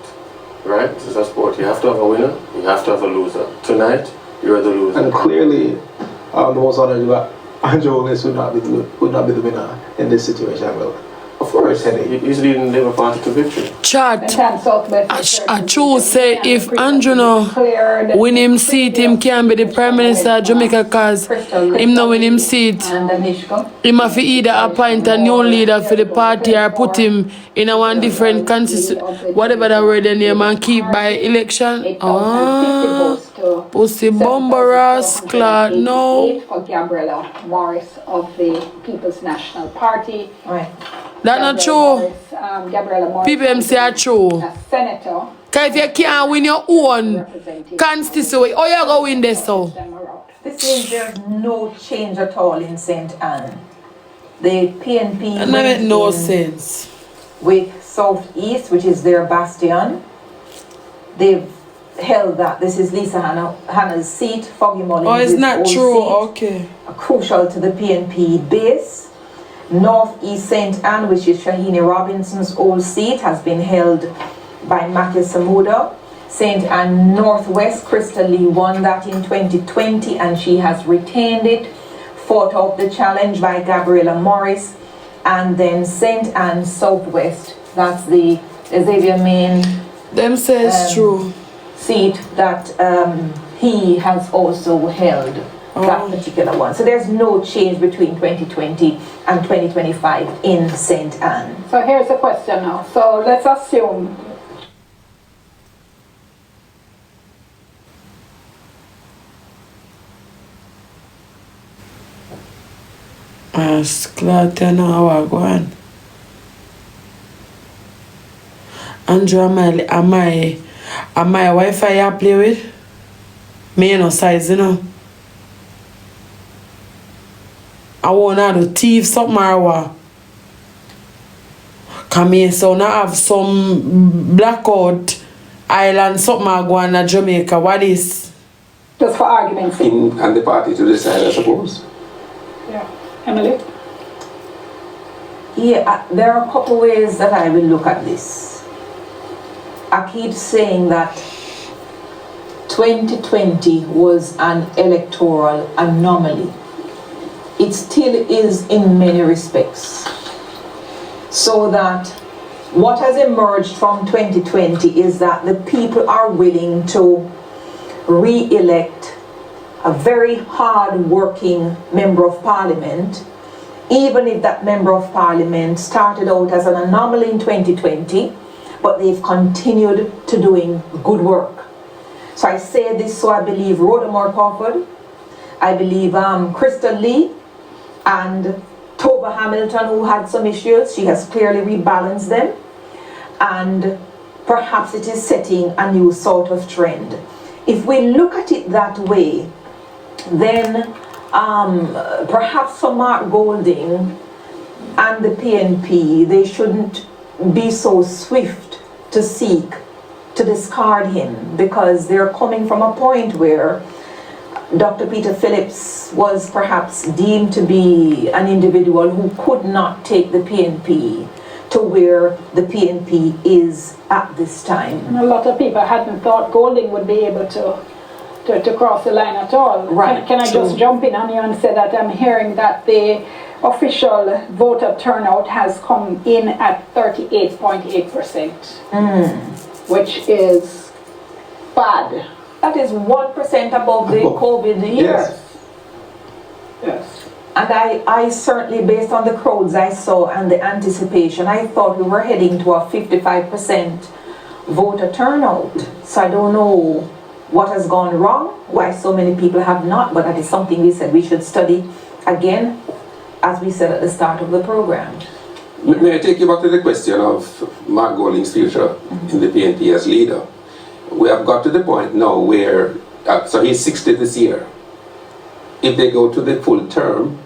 right? This is a sport. You have to have a winner, you have to have a loser. Tonight, you're the loser. And clearly, the most honored Andrew Holness would not be the winner in this situation. Well, of course, he's leading the Labour Party to victory. Chat, I choose say if Andrew no win him seat, him can be the Prime Minister of Jamaica, cause him no win him seat. Him have to either appoint a new leader for the party or put him in a one different constituency, whatever that word the name, and keep by election. Pussy Bomberas, Clad, no. For Gabriella Morris of the People's National Party. Right. That's not true. Gabriella Morris, People say it's true. a senator. Because if you can't win your own constituency, how you going to win this so? This means there's no change at all in St. Anne. The PNP That makes no sense. with Southeast, which is their bastion. They've held that. This is Lisa Hannah's seat. Foggy Mullins. Oh, it's not true. Seat, okay. Crucial to the PNP base. Northeast St. Anne, which is Shahini Robinson's old seat, has been held by Matthew Samuda. St. Anne Northwest, Crystal Lee won that in 2020 and she has retained it. Fought up the challenge by Gabriella Morris. And then St. Anne Southwest, that's the Xavier Main. Them says true. Seat that he has also held. That particular one. So there's no change between 2020 and 2025 in St. Anne. So here's the question now. So let's assume Glad to know how I go on. Andrew, am I Wi-Fi I play with? Me no size, you know. I want to thief something or what? Come here, so now have some blackout island something I go on in Jamaica. What is? just for argument's sake. And the party to decide, I suppose. Yeah. Emily? Yeah, there are a couple ways that I will look at this. I keep saying that 2020 was an electoral anomaly. It still is in many respects. So that what has emerged from 2020 is that the people are willing to re-elect a very hard-working member of parliament, even if that member of parliament started out as an anomaly in 2020, but they've continued to doing good work. So I say this, so I believe Rhoda Moore Crawford, I believe Crystal Lee, and Tova Hamilton, who had some issues, she has clearly rebalanced them, and perhaps it is setting a new sort of trend. If we look at it that way, then perhaps for Mark Golding and the PNP, they shouldn't be so swift to seek to discard him, because they're coming from a point where Dr. Peter Phillips was perhaps deemed to be an individual who could not take the PNP to where the PNP is at this time. And a lot of people hadn't thought Golding would be able to cross the line at all. Right. Can I just jump in on you and say that I'm hearing that the official voter turnout has come in at 38.8%, which is bad. That is 1% above the COVID year. Yes. And I certainly, based on the crowds I saw and the anticipation, I thought we were heading to a 55% voter turnout. So I don't know what has gone wrong, why so many people have not, but that is something we said we should study again, as we said at the start of the program. May I take you back to the question of Mark Golding's future in the PNP as leader? We have got to the point now where, so he's 60 this year. If they go to the full term,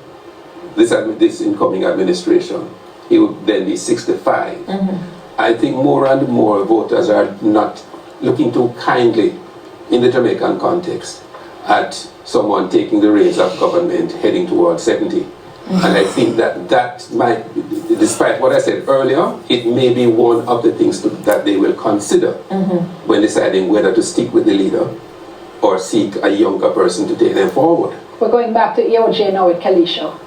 this incoming administration, he would then be 65. I think more and more voters are not looking too kindly in the Jamaican context at someone taking the reins of government heading towards 70. And I think that might, despite what I said earlier, it may be one of the things that they will consider when deciding whether to stick with the leader or seek a younger person to take them forward. We're going back to EOJ now with Kalisha.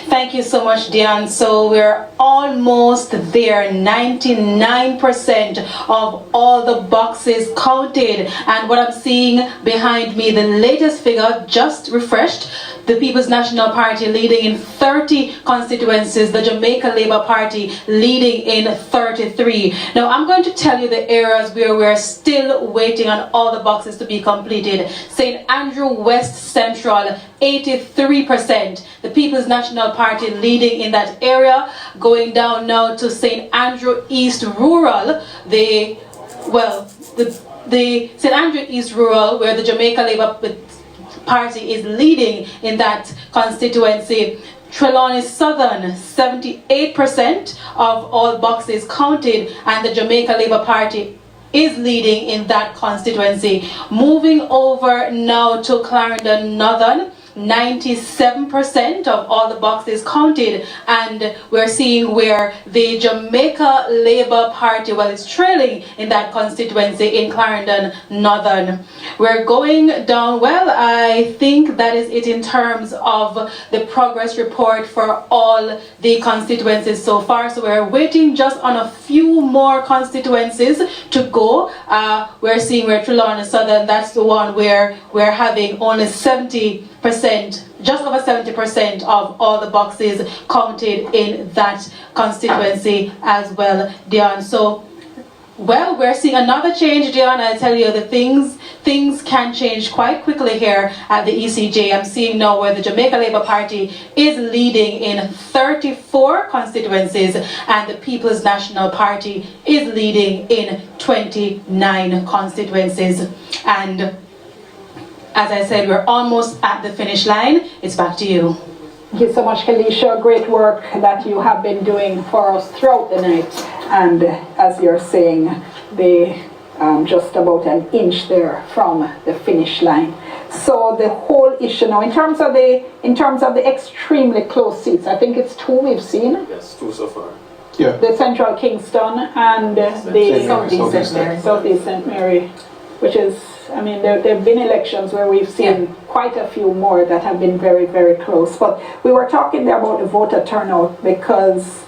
Thank you so much, Dion. So we're almost there. 99% of all the boxes counted. And what I'm seeing behind me, the latest figure, just refreshed, the People's National Party leading in 30 constituencies, the Jamaica Labour Party leading in 33. Now I'm going to tell you the areas where we're still waiting on all the boxes to be completed. St. Andrew West Central, 83%. The People's National Party leading in that area. Going down now to St. Andrew East Rural, the St. Andrew East Rural, where the Jamaica Labour Party is leading in that constituency. Trelawney Southern, 78% of all boxes counted, and the Jamaica Labour Party is leading in that constituency. Moving over now to Clarendon Northern, 97% of all the boxes counted, and we're seeing where the Jamaica Labour Party, well, is trailing in that constituency in Clarendon Northern. We're going down, well, I think that is it in terms of the progress report for all the constituencies so far. So we're waiting just on a few more constituencies to go. We're seeing where Trelawney Southern, that's the one where we're having only 70%, just over 70% of all the boxes counted in that constituency as well, Dion. So, well, we're seeing another change, Dion. I tell you, the things can change quite quickly here at the ECJ. I'm seeing now where the Jamaica Labour Party is leading in 34 constituencies, and the People's National Party is leading in 29 constituencies. And as I said, we're almost at the finish line. It's back to you. Thank you so much, Kalisha. Great work that you have been doing for us throughout the night. And as you're saying, they just about an inch there from the finish line. So the whole issue now, in terms of the extremely close seats, I think it's 2 we've seen. Yes, 2 so far. Yeah. The Central Kingston and the Southeast St. Mary, which is, I mean, there have been elections where we've seen quite a few more that have been very, very close. But we were talking there about the voter turnout because,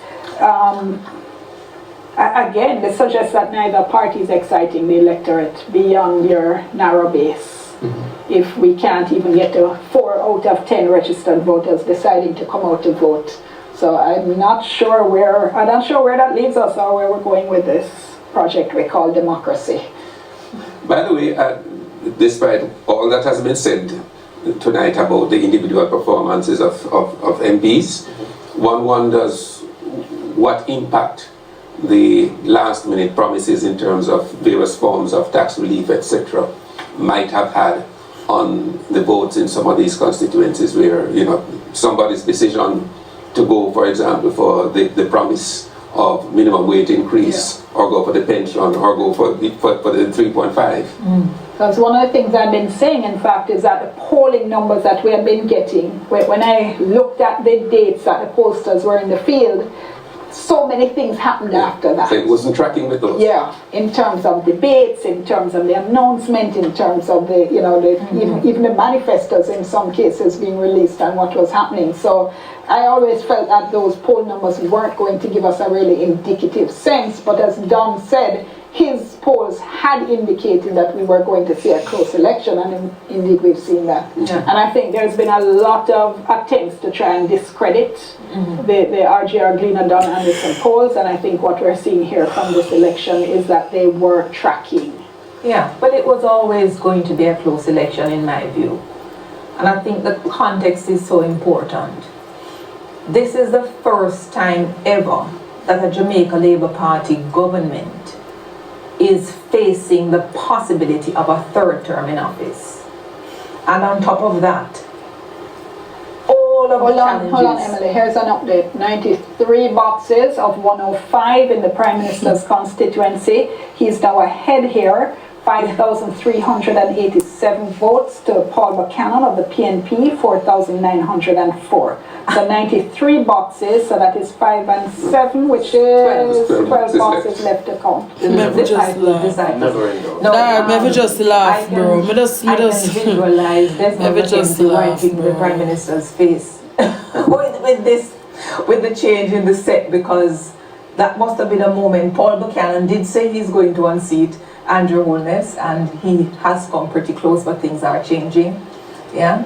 again, this suggests that neither party is exciting the electorate beyond your narrow base. If we can't even get to 4 out of 10 registered voters deciding to come out to vote. So I'm not sure where that leaves us or where we're going with this project we call democracy. By the way, despite all that has been said tonight about the individual performances of MPs, one wonders what impact the last-minute promises in terms of various forms of tax relief, etc., might have had on the votes in some of these constituencies where, you know, somebody's decision to go, for example, for the promise of minimum wage increase or go for the pension, or go for the 3.5. Because one of the things I've been saying, in fact, is that the polling numbers that we have been getting, when I looked at the dates that the pollsters were in the field, so many things happened after that. So it wasn't tracking with those. Yeah, in terms of debates, in terms of the announcement, in terms of the, even the manifestos in some cases being released and what was happening. So I always felt that those poll numbers weren't going to give us a really indicative sense, but as Don said, his polls had indicated that we were going to see a close election, and indeed we've seen that. And I think there's been a lot of attempts to try and discredit the RGR Gleaner Don Anderson polls, and I think what we're seeing here from this election is that they were tracking. Yeah, but it was always going to be a close election in my view. And I think the context is so important. This is the first time ever that a Jamaica Labour Party government is facing the possibility of a third term in office. And on top of that, all of the challenges... Hold on, Emily, here's an update. 93 boxes of 105 in the Prime Minister's constituency. He's now ahead here. 5,387 votes to Paul Buchanan of the PNP, 4,904. So 93 boxes, so that is 5 and 7, which is 12 boxes left to count. Never just laugh. Never just laugh, bro. I can visualize never just laugh, in the Prime Minister's face with the change in the set, because that must have been a moment. Paul Buchanan did say he's going to unseat Andrew Holness, and he has come pretty close, but things are changing. Yeah,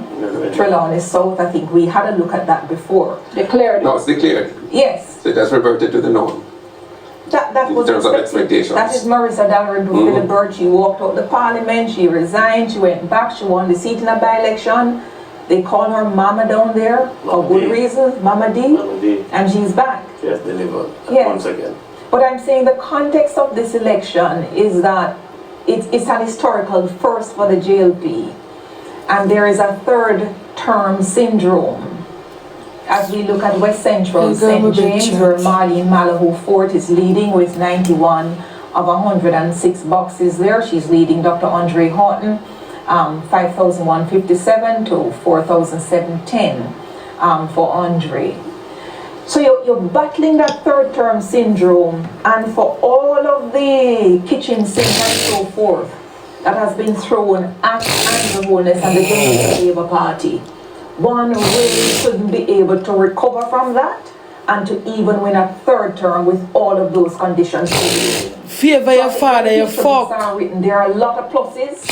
Trelawney South, I think we had a look at that before. Declared. No, it's declared. Yes. So it has reverted to the norm. That was in terms of expectations. That is Marissa Dalrymple. She walked out the parliament, she resigned, she went back, she won the seat in a by-election. They call her Mama down there for good reasons, Mama D, and she's back. She has delivered once again. But I'm saying the context of this election is that it's an historical first for the JLP. And there is a third term syndrome. As we look at West Central, St. James, where Marlene Malahoo Fort is leading with 91 of 106 boxes there. She's leading Dr. Andre Horton, 5,157 to 4,710 for Andre. So you're battling that third term syndrome, and for all of the kitchen sink and so forth that has been thrown at Andrew Holness and the Jamaica Labour Party, one really shouldn't be able to recover from that and to even win a third term with all of those conditions. Favor your father, you fuck. There are a lot of pluses.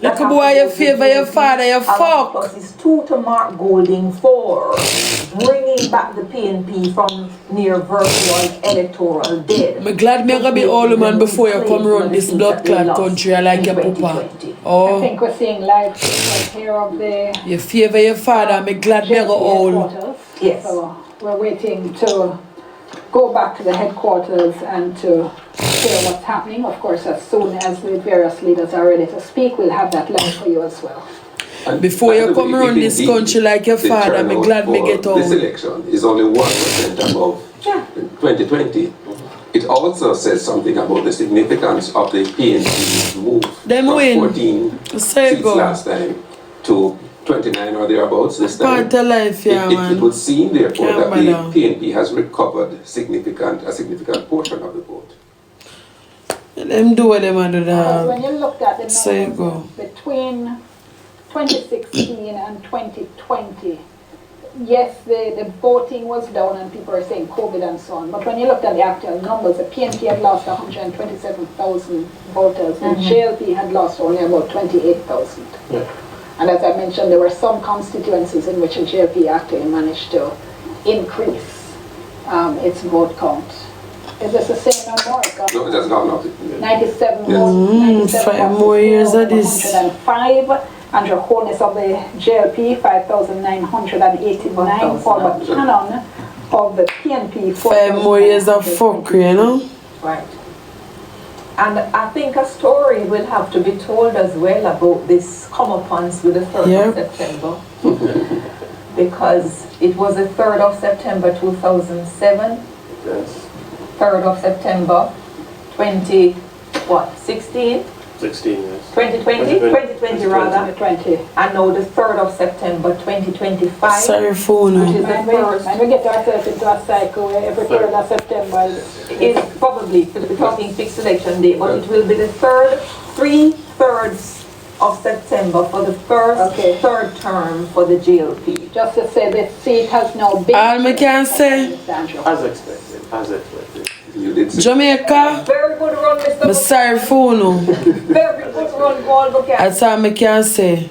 Look boy, you favor your father, you fuck. Pluses 2 to Mark Golding, 4 bringing back the PNP from near virtual electoral dead. I'm glad me gonna be all man before you come around this blood clot country. I like your papa. I think we're seeing live right here of the... You favor your father, I'm glad me go all. Yes. So we're waiting to go back to the headquarters and to hear what's happening. Of course, as soon as the various leaders are ready to speak, we'll have that live for you as well. And before you come around this country like your father, I'm glad me get all. This election is only 1% above 2020. It also says something about the significance of the PNP move them from win. 14 seats last time to 29 or thereabouts this time. Part of life, yeah, it would seem therefore that the PNP has recovered a significant portion of the vote. Them do what them do that. When you look at the numbers between 2016 and 2020, yes, the voting was down and people are saying COVID and so on, but when you looked at the actual numbers, the PNP had lost 127,000 voters, and JLP had lost only about 28,000. Yeah. And as I mentioned, there were some constituencies in which the JLP actually managed to increase its vote count. Is this the same number? No, it has gone up. 97 votes. 5 more years of this. 105. Andrew Holness of the JLP, 5,989. Paul Buchanan of the PNP, 5 more years of fuckery, you know? Right. And I think a story will have to be told as well about this come-upons with the 3rd of September. Because it was the 3rd of September 2007. Yes. 3rd of September 16? 16 years. 2020? 2020 rather. 2020. And now the 3rd of September 2025. Sorry, phone. Which is the first. And we get ourselves into a cycle where every 3rd of September is probably, we're talking fixed election day, but it will be the 3/3 of September for the third term for the GLP. Just to say the seat has now been... All I can say, As expected, as expected. You did say. Jamaica, Very good run, Mr. I'm sorry phone. Very good run, Gold Bucket. That's all I can say.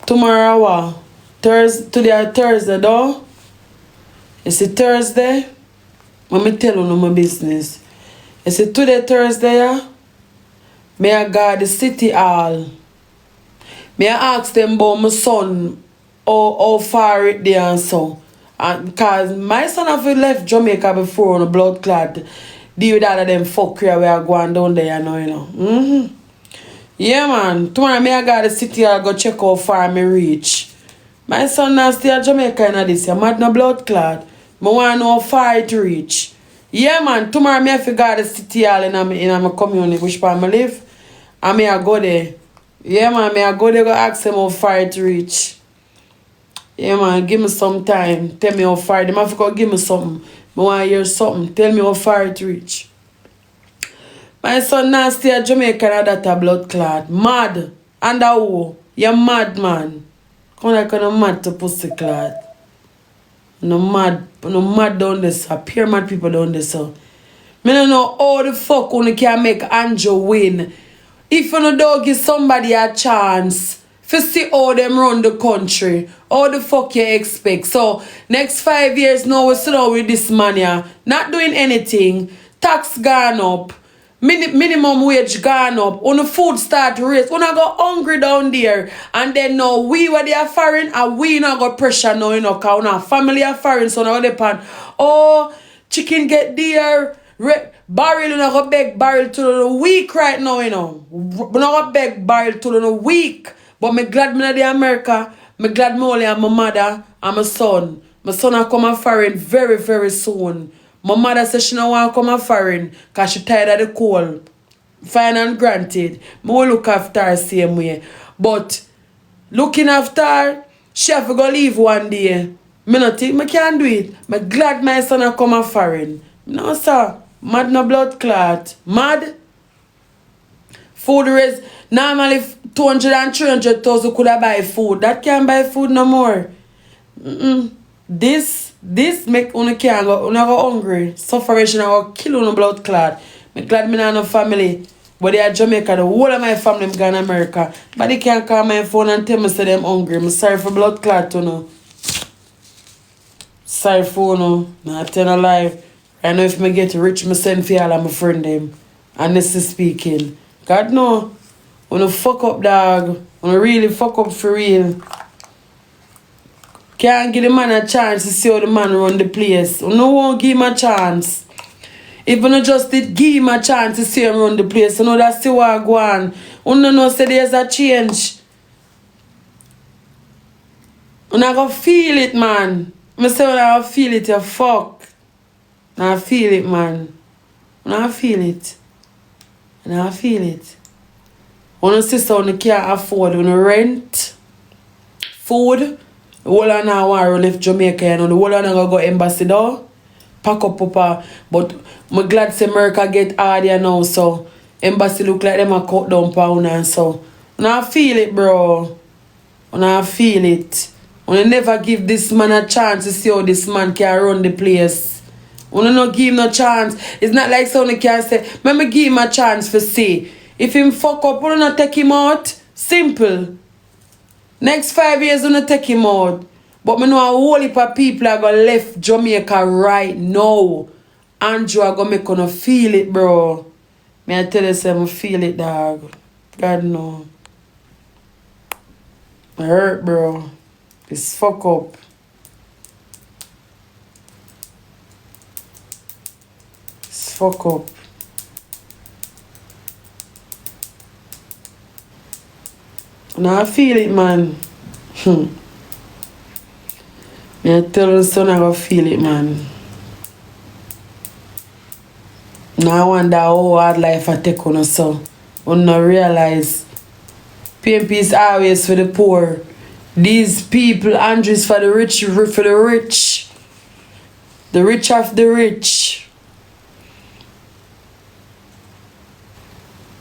Tomorrow, today Thursday, though. It's a Thursday. Let me tell you my business. It's a today Thursday, yeah? May I guard the city hall. May I ask them about my son, how far it there and so. And because my son have left Jamaica before on a blood clot. Deal with all of them fuck here where I go on down there, you know. Yeah, man. Tomorrow may I guard the city hall go check how far me reach. My son now stay at Jamaica in this year. Mad no blood clot. I want to know how far it reach. Yeah, man. Tomorrow me have to guard the city hall in my community, which part I live. And me I go there. Yeah, man. Me I go there go ask them how far it reach. Yeah, man. Give me some time. Tell me how far. They have to go give me something. I want to hear something. Tell me how far it reach. My son now stay at Jamaica and that a blood clot. Mad. And who? You're mad, man. Come like no mad to pussy clot. No mad down there, sir. Pure mad people down there, sir. Me don't know how the fuck you can make Andrew win. If you don't give somebody a chance to see how them run the country, how the fuck you expect? So, next 5 years now, we sit down with this man here, not doing anything, tax gone up, minimum wage gone up, on the food start to raise, we not go hungry down there, and then now we were there foreign, and we not got pressure now, you know, because we not family are foreign, so now they pan, oh, chicken get there, barrel, you not go beg barrel to the week right now, you know. We not go beg barrel to the week. But me glad me not the America. Me glad me only have my mother and my son. My son will come a foreign very, very soon. My mother says she don't want to come a foreign because she tired of the cold. Fine and granted. Me will look after her same way. But looking after her, she have to go leave one day. Me not think me can do it. Me glad my son will come a foreign. No, sir. Mad no blood clot. Mad? Food raise. Normally 200 and 300,000 could have buy food. That can't buy food no more. This make una can't go, una go hungry. Sufferation go kill una blood clot. Me glad me not no family. But they are Jamaica, the whole of my family gone to America. But they can't call my phone and tell me say them hungry. I'm sorry for blood clot, you know. Sorry for no. Not tell a lie. I know if me get rich, me send for all of my friend them. Honestly speaking. God no. Wanna fuck up, dog. Wanna really fuck up for real. Can't give the man a chance to see how the man run the place. No won't give him a chance. If you just did give him a chance to see him run the place, you know that's still what I go on. You know say there's a change. You not gonna feel it, man. I say when I feel it, you fuck. I feel it, man. I feel it. I feel it. When you see someone can't afford, when you rent, food, the whole of now want to leave Jamaica, you know, the whole of now go embassy though, pack up, but I'm glad say America get hard here now, so embassy look like them a cut down pound and so. When I feel it, bro. When I feel it. When you never give this man a chance to see how this man can run the place. When you not give him no chance, it's not like someone can say, let me give him a chance for see. If him fuck up, we're not take him out. Simple. Next 5 years, we're not take him out. But I know a whole heap of people are going to left Jamaica right now. Andrew are going to make you feel it, bro. May I tell you something, I feel it, dog. God no. I hurt, bro. It's fuck up. It's fuck up. Now I feel it, man. I tell the son I go feel it, man. Now I wonder how hard life I take on us so. We not realize PMP is always for the poor. These people, Andrews for the rich, for the rich. The rich of the rich.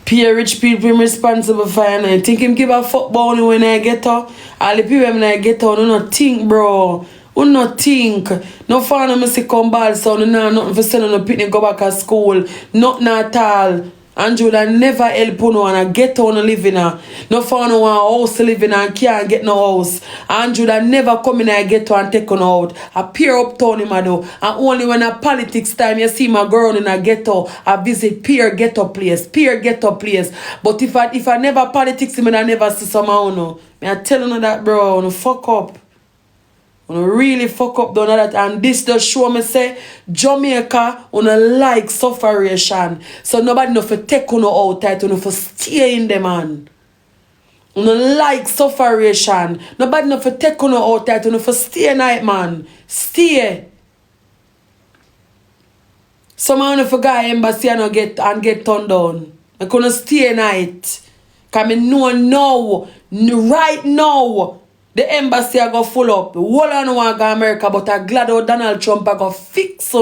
Peer rich people responsible for and I think him give a fuck about when I get out. All the people when I get out, do not think, bro. Do not think. No fan me say come ball so no nothing for send on a picnic go back to school. Nothing at all. Andrew that never help no and I get on live in a. No fan no one house to live in and can't get no house. Andrew that never come in and get and take on out. I peer uptown him do. And only when a politics time you see my girl in a ghetto, I visit peer ghetto place. Peer ghetto place. But if I never politics him and I never see someone no. Me I tell you that bro, no fuck up. Really fuck up done that, and this does show me say Jamaica like sufferation. So nobody no for take out tight, no for stay in the man. Like sufferation. Nobody no for take out tight, no for stay night man. Stay. Someone no for go embassy and get turned down. I couldn't stay night. Cause me know right now. The embassy I go full up. The whole I know I go America, but I'm glad how Donald Trump I go fix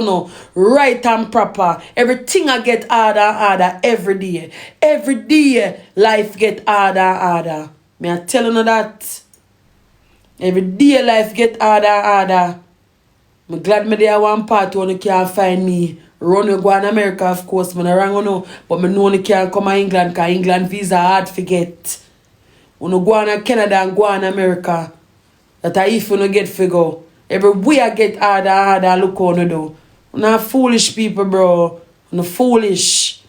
right and proper. Everything I get harder and harder every day. Every day life get harder and harder. Me I tell you that. Every day life get harder and harder. I'm glad me there one part when you can't find me. Run you go in America, of course, me no wrong no. But me know you can't come to England because England visa hard to get. When you go to Canada and go to America, that if you get figure, everywhere get harder and harder, look how you do. You're not foolish people, bro. You're foolish.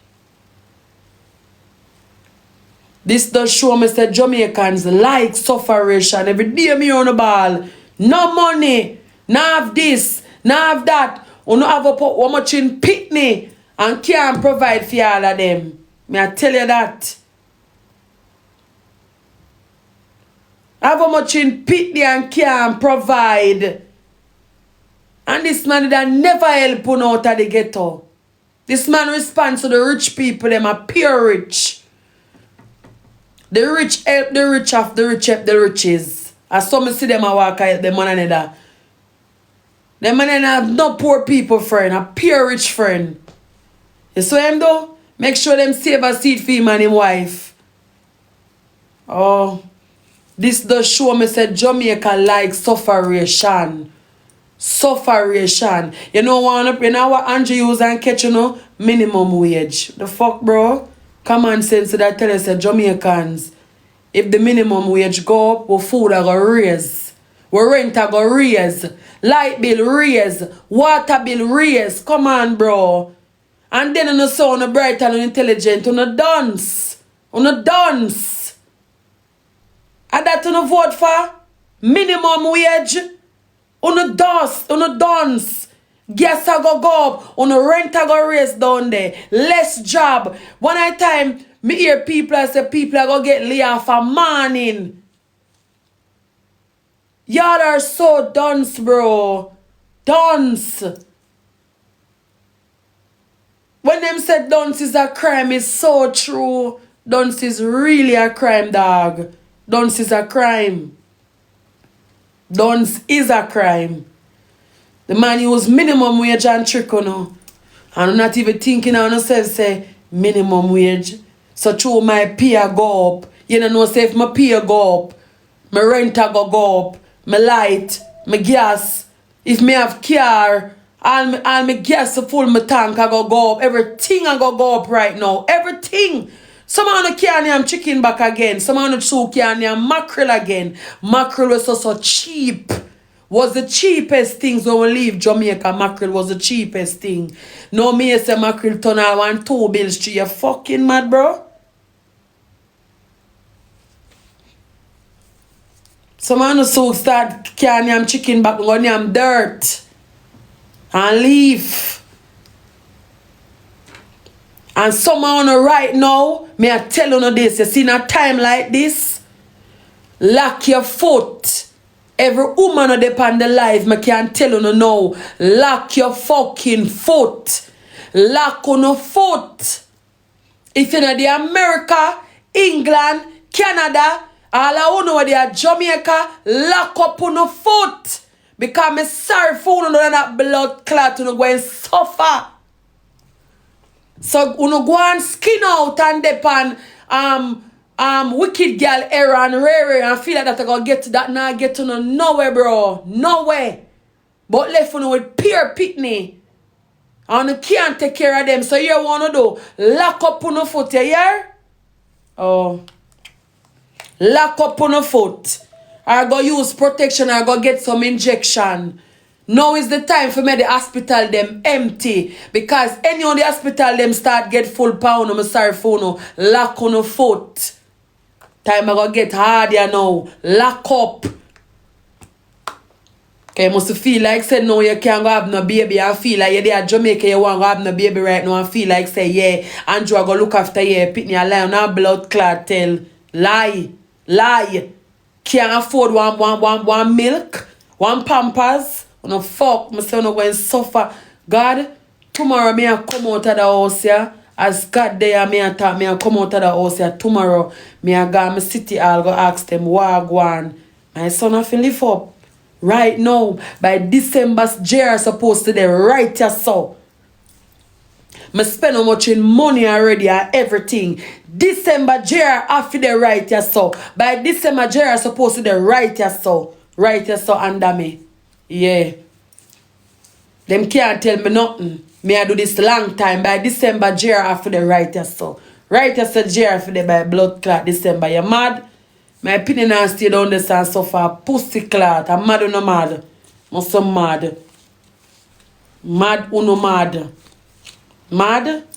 This does show me that Jamaicans like sufferation. Every day me on the ball. No money. No have this. No have that. You no have how much in pitney and can't provide for all of them. May I tell you that? Have how much in pitney and can't provide. And this man that never help you out of the ghetto. This man responds to the rich people, them are pure rich. The rich help the rich of the rich help the riches. As some see them a walk help them one another. Them man have no poor people friend, a pure rich friend. You see him though? Make sure them save a seat for him and his wife. Oh. This does show me that Jamaica like sufferation. Sufferation. You know what Andrew use and catch, you know? Minimum wage. The fuck, bro? Common sense that tell us that Jamaicans, if the minimum wage go up, our food are going to raise. Our rent are going to raise. Light bill raise. Water bill raise. Come on, bro. And then you so bright and intelligent. You dance. You dance. And that you vote for? Minimum wage. You dance. Gas a go up. Rent a go raise down there. Less job. One time, me hear people say people are going to get laid off for morning. Y'all are so dunce, bro. Dunce. When them said dunce is a crime, it's so true. Dunce is really a crime, dog. Dunce is a crime. Dunce is a crime. The man use minimum wage and trick on you. And I'm not even thinking on yourself say minimum wage. So true my pay go up. You know say if my pay go up, my rent go up, my light, my gas. If me have car, all my gas full my tank I go up. Everything I go up right now. Everything. Some of you can't have chicken back again. Some of you can't have mackerel again. Mackerel was so cheap. Was the cheapest things when we leave Jamaica. Mackerel was the cheapest thing. No me say mackerel turn out 1 2 bills to you fucking mad, bro. Some of you start can't have chicken back and go have dirt. And leave. And someone right now, may I tell you this, you see in a time like this, lock your foot. Every woman on the life, I can tell you now, lock your fucking foot. lock on a foot. If you know the America, England, Canada, all I know where they are Jamaica, lock up on a foot. Because me sorry for you that blood clot you go and suffer. So you go and skin out and depend wicked girl era and rare and feel like that I gonna get to that now get to nowhere, bro. Nowhere. But left you with pure pitney. And you can't take care of them. So you wanna do lock up on the foot, you hear? Oh. Lock up on the foot. I go use protection, I go get some injection. Now is the time for me the hospital them empty. Because any of the hospital them start get full pound. I'm sorry for no. Lock on the foot. Time I go get harder now. Lock up. Okay, you must feel like say no, you can't go have no baby and feel like you're there Jamaica, you want to have no baby right now and feel like say, yeah, Andrew I go look after you, pitney a lie on a blood clot tell. Lie. Can't afford one milk, one Pampers. No fuck, I say no go and suffer. God, tomorrow me I come out of the house here. As God there me I talk, me I come out of the house here. Tomorrow me I go to my city I'll go ask them what go on. My son I feel live up. Right now, by December, JR supposed to be right here so. I spend how much in money already and everything. December, JR after the right here so. By December, JR supposed to be right here so. Right here so under me. Yeah. Them can't tell me nothing. Me I do this long time. By December, JR after the right here so. Right here so JR after the by blood clot December. You mad? My opinion and stay down this and suffer pussy clot. I'm mad or no mad? I'm so mad. Mad or no mad? Mad?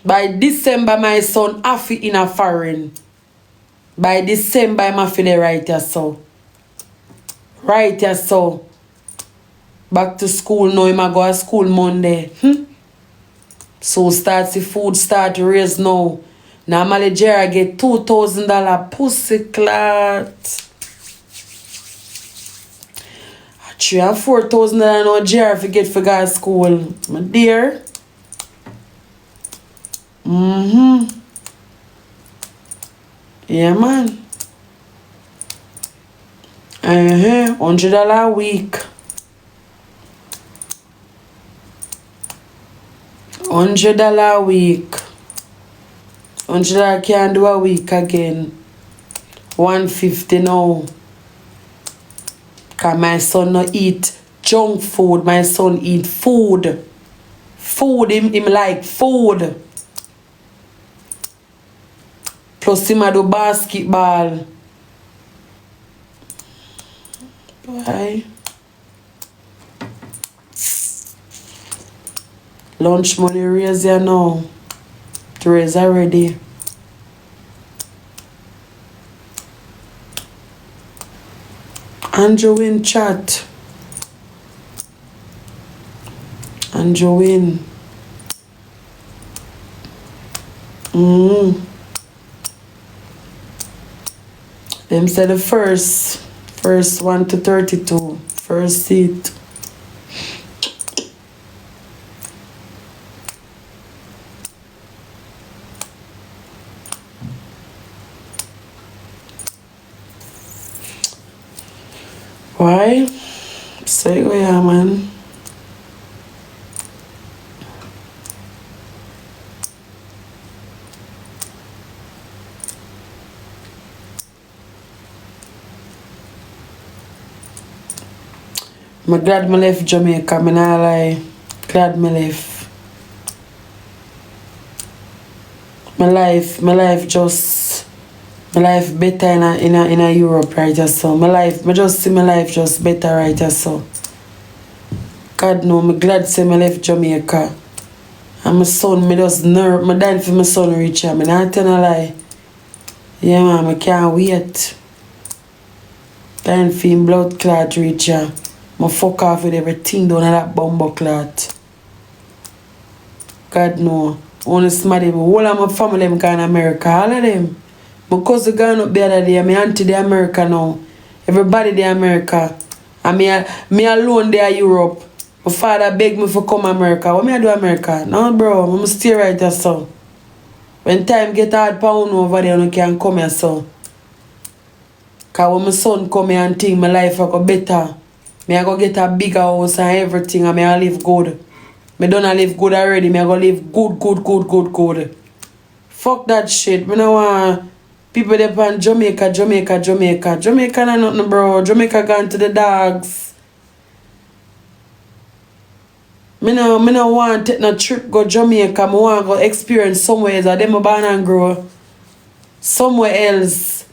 By December, my son Afi in a foreign. By December, I'm Afi the right here so. Right here so. Back to school now. I'm go to school Monday. So starts the food start to raise now. Normally Jerry get $2,000 pussy clot. $3,000 and $4,000 now Jerry if get for go to school. My dear. Yeah man. $100 a week. $100 a week. $100 can't do a week again. $150 now. Cause my son no eat junk food. My son eat food. Food, him like food. Plus him a do basketball. Why? Lunch money raise ya now. To raise already. Andrew in chat. Andrew in. Them said the first 1 to 32. First seat. Why? Say go yeah, man. I'm glad I left Jamaica. I'm not lie. Glad I left. My life better in Europe right just so. I just see my life just better right just so. God know, I'm glad to say I left Jamaica. And my son, I dying for my son reach him. I'm not telling a lie. Yeah man, I can't wait. Dying for him blood clot reach him. I fuck off with everything down in that bumbo clot. God know. Only somebody, all of my family them gone to America, all of them. My cousin gone up the other day, my auntie the America now. Everybody the America. And me alone there in Europe. My father begged me for come to America. What me I do America? No, bro. I'm going to stay right there, so. When time get hard pound over there, you can come here, so. Because when my son come here and think my life will go better, I go get a bigger house and everything, and I live good. I don't live good already. I go live good. Fuck that shit. I don't want people there on Jamaica. Jamaica not nothing, bro. Jamaica gone to the dogs. I don't want to take no trip go Jamaica. I want to go experience somewhere else. I dem born and grow. Somewhere else.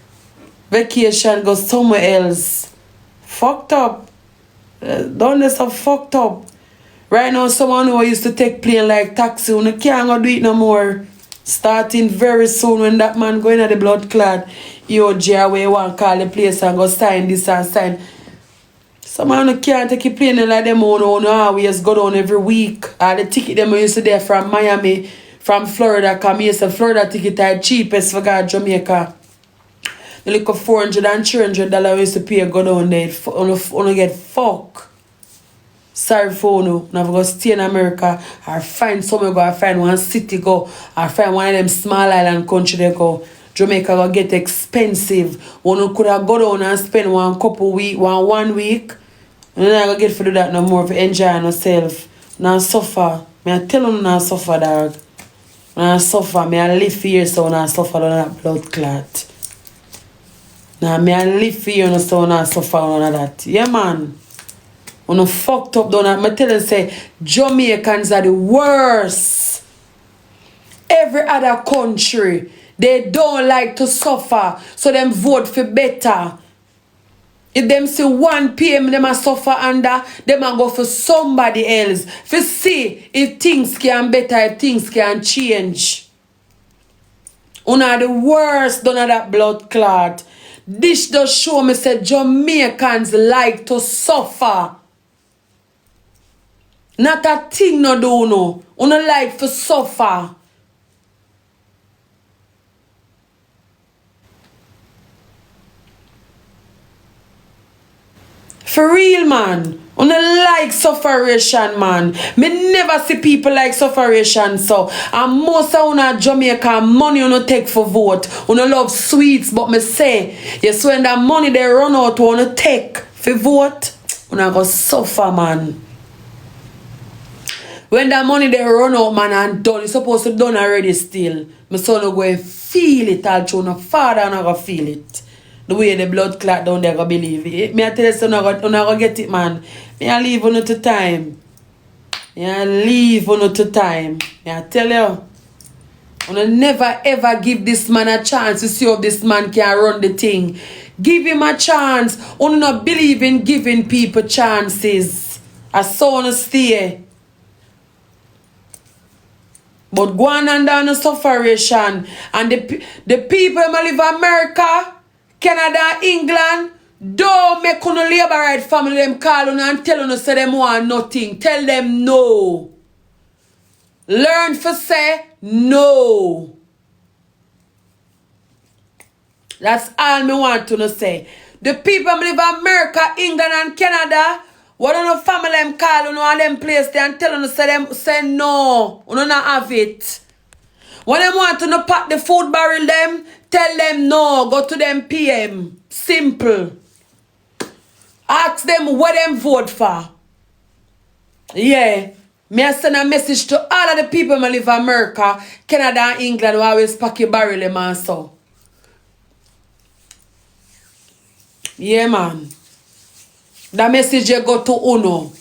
Vacation go somewhere else. Fucked up. Don't let stuff fucked up. Right now, someone who used to take plane like taxi, you can't go do it no more. Starting very soon when that man going at the blood clot, EOJ where you want to call the place and go sign this and sign. Someone who can't take a plane like them on always go down every week. Or the ticket them used to there from Miami, from Florida, come here, so Florida ticket are cheapest for God Jamaica. The little $400 and $300 used to pay go down there. You get fuck. Sorry for you. Now go stay in America or find somewhere go or find one city go or find one of them small island country they go. Jamaica go get expensive. One could have go down and spend one week. And then I go get to do that no more for enjoy yourself. Now suffer. I tell you now suffer, dog. Now suffer. I live here so now suffer on that blood clot. Now I live here so now suffer on that. Yeah, man. On a fucked up down. I tell you say Jamaicans are the worst. Every other country, they don't like to suffer, so them vote for better. If them see 1 PM, them a suffer under, them a go for somebody else. For see if things can better, if things can change. Una the worst done of that blood clot. This does show me say Jamaicans like to suffer. Not a thing no do no. Una like to suffer. For real, man. Una like sufferation, man. Me never see people like sufferation, so. And most of una Jamaica money una take for vote. Una love sweets, but me say, yes, when that money they run out, una take for vote, una go suffer, man. When that money they run out, man, and done, it's supposed to done already still. My son will go and feel it, all through no father and I go feel it. The way the blood clot down there, go believe it. Me I tell you, so I go get it, man. Me I leave on to time. Me I leave on to time. Me I tell you. I never ever give this man a chance to see if this man can run the thing. Give him a chance. I not believe in giving people chances. I saw on stay. But go on and down the sufferation. And the people who live in America, Canada, England, don't make no labor right family them call on and tell on say them want nothing. Tell them no. Learn to say no. That's all me want to say. The people who live in America, England and Canada, what on the family them call on all them place there and tell on say no. You don't have it. When them want to pack the food barrel them, tell them no, go to them PM. Simple. Ask them what them vote for. Yeah. Me I send a message to all of the people who live in America, Canada and England who always pack your barrel them and so. Yeah, man. That message you go to Uno.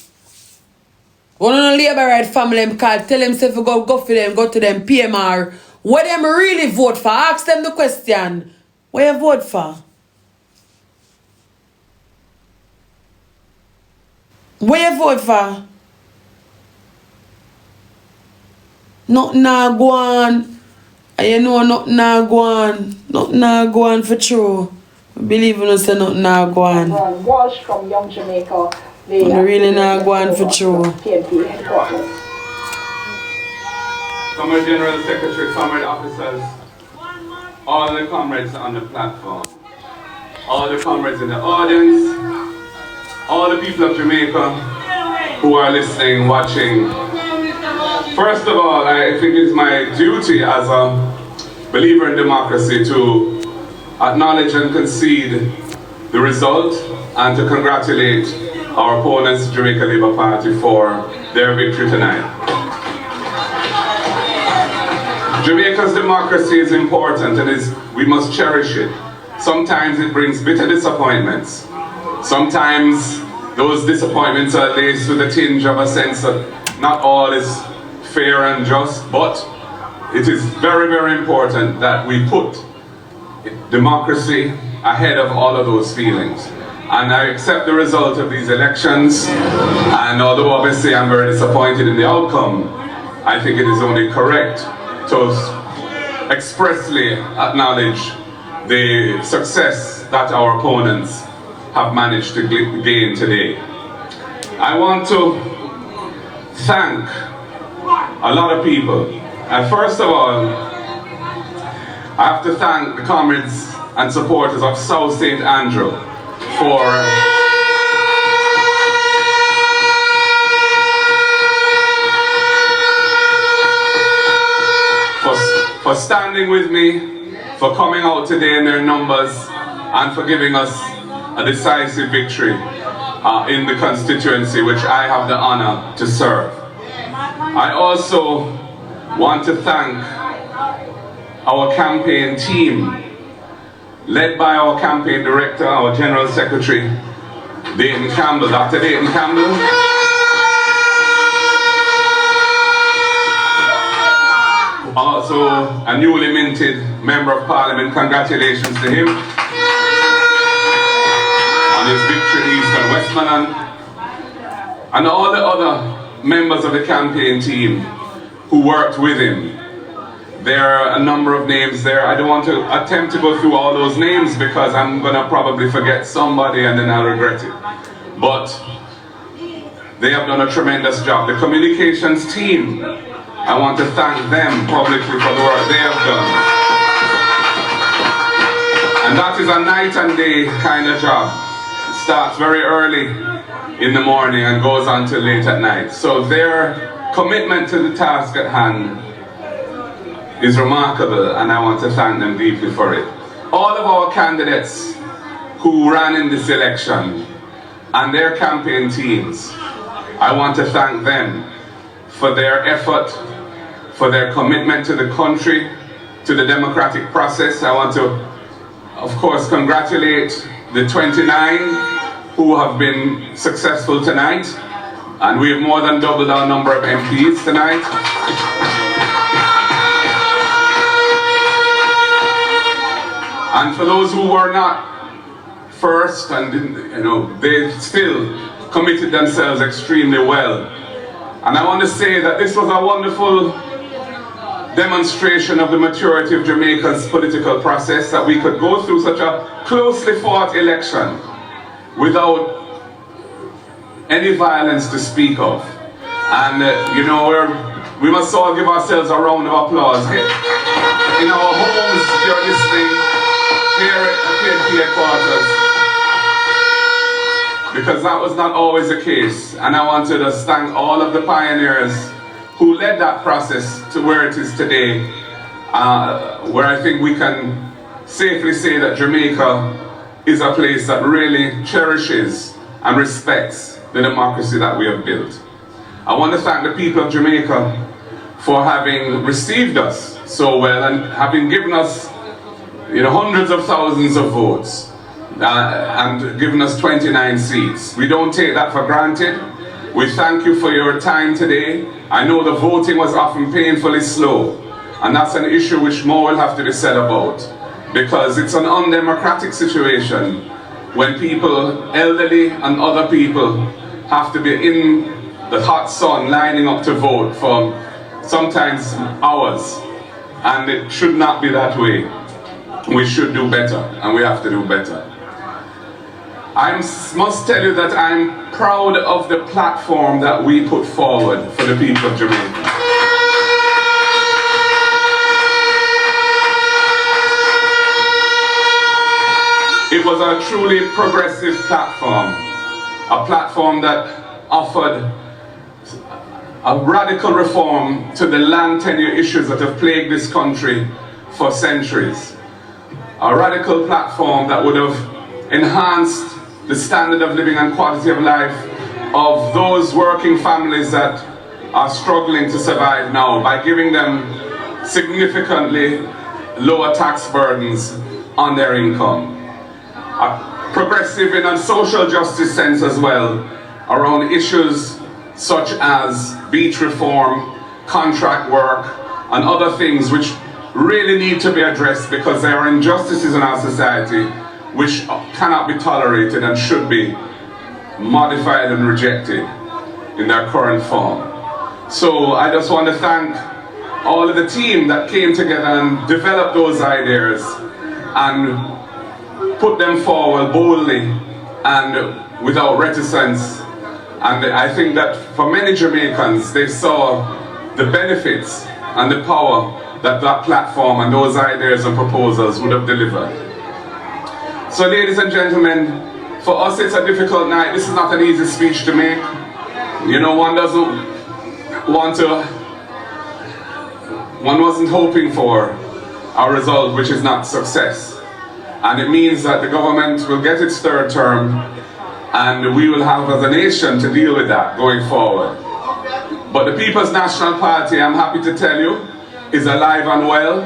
One of the labor right family them call, tell them say if you go for them, go to them PMR. What them really vote for? Ask them the question. What you vote for? What you vote for? Nothing nah go on. You know nothing nah go on. Nothing nah go on for true. I believe in us say nothing nah go on. Walsh from Young Jamaica. They really not go on for true. PNP headquarters. Comrade General Secretary, comrade officers, all the comrades on the platform, all the comrades in the audience, all the all the people of Jamaica who are listening, watching. First of all, I think it's my duty as a believer in democracy to acknowledge and concede the result and to congratulate our opponents, the Jamaica Labour Party, for their victory tonight. Jamaica's democracy is important and we must cherish it. Sometimes it brings bitter disappointments. Sometimes those disappointments are laced with a tinge of a sense that not all is fair and just, but it is very, very important that we put democracy ahead of all of those feelings. And I accept the result of these elections, and although obviously I'm very disappointed in the outcome, I think it is only correct to expressly acknowledge the success that our opponents have managed to gain today. I want to thank a lot of people. And first of all, I have to thank the comrades and supporters of South St. Andrew for standing with me, for coming out today in their numbers, and for giving us a decisive victory in the constituency which I have the honor to serve. I also want to thank our campaign team, led by our campaign director, our general secretary, Dayton Campbell, Dr. Dayton Campbell. Also a newly minted member of parliament. Congratulations to him on his victory in East and Westmoreland. And all the other members of the campaign team who worked with him. There are a number of names there. I don't want to attempt to go through all those names because I'm going to probably forget somebody and then I'll regret it. But they have done a tremendous job. The communications team, I want to thank them publicly for the work they have done. And that is a night and day kind of job. It starts very early in the morning and goes on till late at night. So their commitment to the task at hand is remarkable, and I want to thank them deeply for it. All of our candidates who ran in this election and their campaign teams, I want to thank them for their effort, for their commitment to the country, to the democratic process. I want to, of course, congratulate the 29 who have been successful tonight, and we have more than doubled our number of MPs tonight. And for those who were not first and didn't, they still committed themselves extremely well. And I want to say that this was a wonderful demonstration of the maturity of Jamaica's political process, that we could go through such a closely fought election without any violence to speak of. And we must all give ourselves a round of applause. In our homes, if you're listening, here at PNP headquarters, because that was not always the case. And I want to just thank all of the pioneers who led that process to where it is today, where I think we can safely say that Jamaica is a place that really cherishes and respects the democracy that we have built. I want to thank the people of Jamaica for having received us so well and having given us hundreds of thousands of votes and given us 29 seats. We don't take that for granted. We thank you for your time today. I know the voting was often painfully slow, and that's an issue which more will have to be said about, because it's an undemocratic situation when people, elderly and other people, have to be in the hot sun lining up to vote for sometimes hours, and it should not be that way. We should do better, and we have to do better. I must tell you that I'm proud of the platform that we put forward for the people of Jamaica. It was a truly progressive platform. a platform that offered a radical reform to the land tenure issues that have plagued this country for centuries. A radical platform that would have enhanced the standard of living and quality of life of those working families that are struggling to survive now by giving them significantly lower tax burdens on their income. A progressive in a social justice sense as well, around issues such as beach reform, contract work, and other things which really need to be addressed because there are injustices in our society which cannot be tolerated and should be modified and rejected in their current form. So I just want to thank all of the team that came together and developed those ideas and put them forward boldly and without reticence. And I think that for many Jamaicans, they saw the benefits and the power that that platform and those ideas and proposals would have delivered. So ladies and gentlemen, for us it's a difficult night. This is not an easy speech to make. You know, one wasn't hoping for a result which is not success. And it means that the government will get its third term and we will have as a nation to deal with that going forward. But the People's National Party, I'm happy to tell you, is alive and well,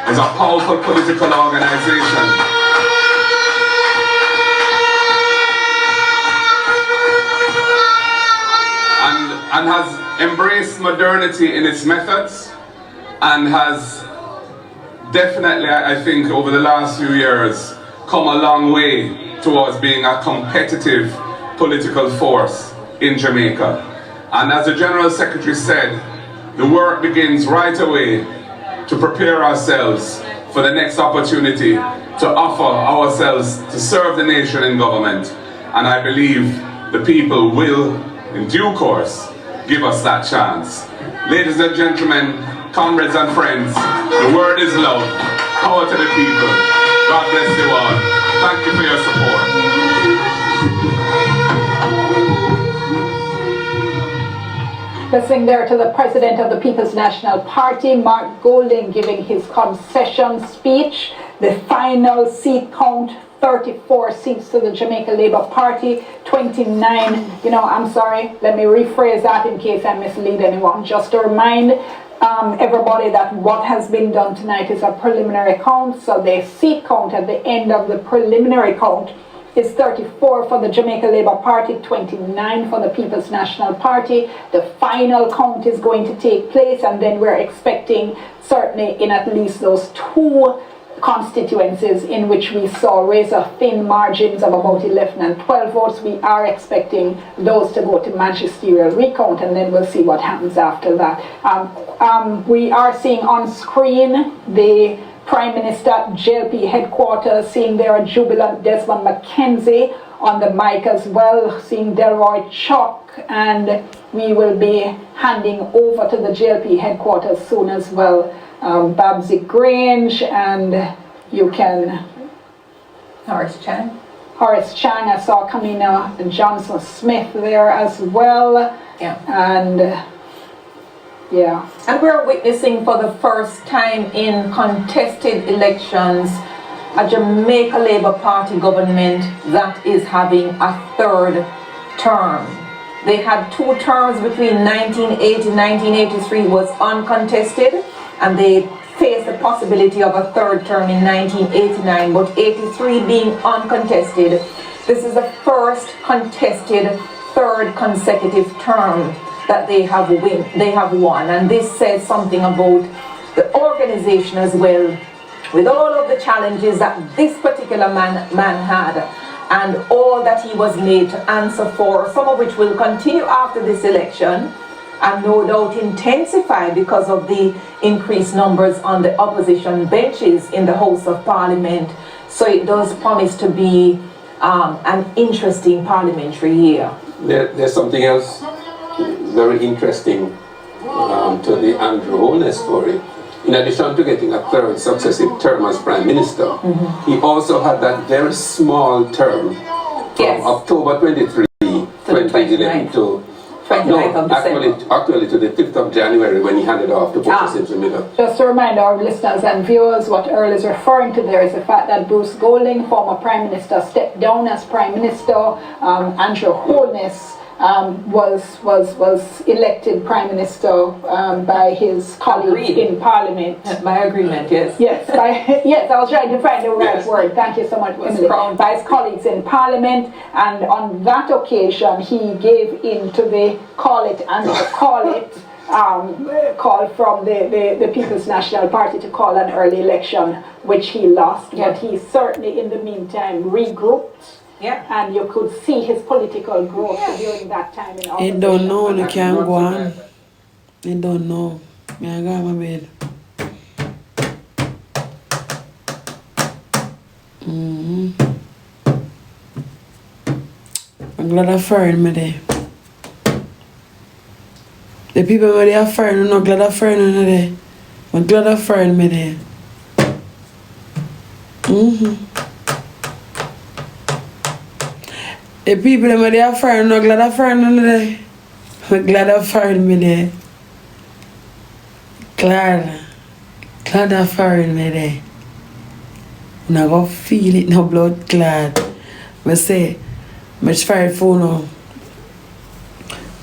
is a powerful political organization. And has embraced modernity in its methods and has definitely, I think, over the last few years, come a long way towards being a competitive political force in Jamaica. And as the General Secretary said, the work begins right away to prepare ourselves for the next opportunity to offer ourselves to serve the nation in government. And I believe the people will, in due course, give us that chance. Ladies and gentlemen, comrades and friends, the word is love. Power to the people. God bless you all. Thank you for your support. Listening there to the President of the People's National Party, Mark Golding, giving his concession speech. The final seat count, 34 seats to the Jamaica Labour Party, 29, I'm sorry, let me rephrase that in case I mislead anyone. Just to remind everybody that what has been done tonight is a preliminary count, so the seat count at the end of the preliminary count is 34 for the Jamaica Labour Party, 29 for the People's National Party. The final count is going to take place, and then we're expecting, certainly in at least those two constituencies in which we saw razor-thin margins of about 11 and 12 votes, we are expecting those to go to magisterial recount, and then we'll see what happens after that. We are seeing on screen the Prime Minister JLP headquarters, seeing there a jubilant Desmond McKenzie on the mic as well, seeing Delroy Chuck, and we will be handing over to the JLP headquarters soon as well. Babsy Grange, and you can Horace Chang, I saw Kamina Johnson Smith there as well. And we're witnessing for the first time in contested elections a Jamaica Labour Party government that is having a third term. They had two terms between 1980 and 1983 was uncontested, and they faced the possibility of a third term in 1989, but 83 being uncontested. This is the first contested third consecutive term that they have won, and this says something about the organization as well, with all of the challenges that this particular man had, and all that he was made to answer for, some of which will continue after this election, and no doubt intensify because of the increased numbers on the opposition benches in the House of Parliament. So it does promise to be an interesting parliamentary year. There's something else very interesting to the Andrew Holness story. In addition to getting a third successive term as Prime Minister, he also had that very small term from October 23 2011 to 29th of December. Actually to the 5th of January when he handed off to Professor Miller. Just to remind our listeners and viewers, what Earl is referring to there is the fact that Bruce Golding, former Prime Minister, stepped down as Prime Minister. Andrew Holness was elected Prime Minister by his colleagues in Parliament. By agreement, yes. Yes, yes, I was trying to find the right word. Thank you so much, Emily. By his colleagues in Parliament, and on that occasion, he gave in to the call from the People's National Party to call an early election, which he lost, but he certainly in the meantime regrouped. Yeah. And you could see his political growth during that time in I don't know, you can't go on. I don't know. I got my bed. I'm glad I fired me there. The people where they are fired, I'm not glad I fired me there. I'm glad I fired me there. The people where they are fired, I'm not glad I fired me there. I'm glad I fired me there. Glad I fired me there. I'm not gonna feel it, no blood glad. I say, I'm fired for now.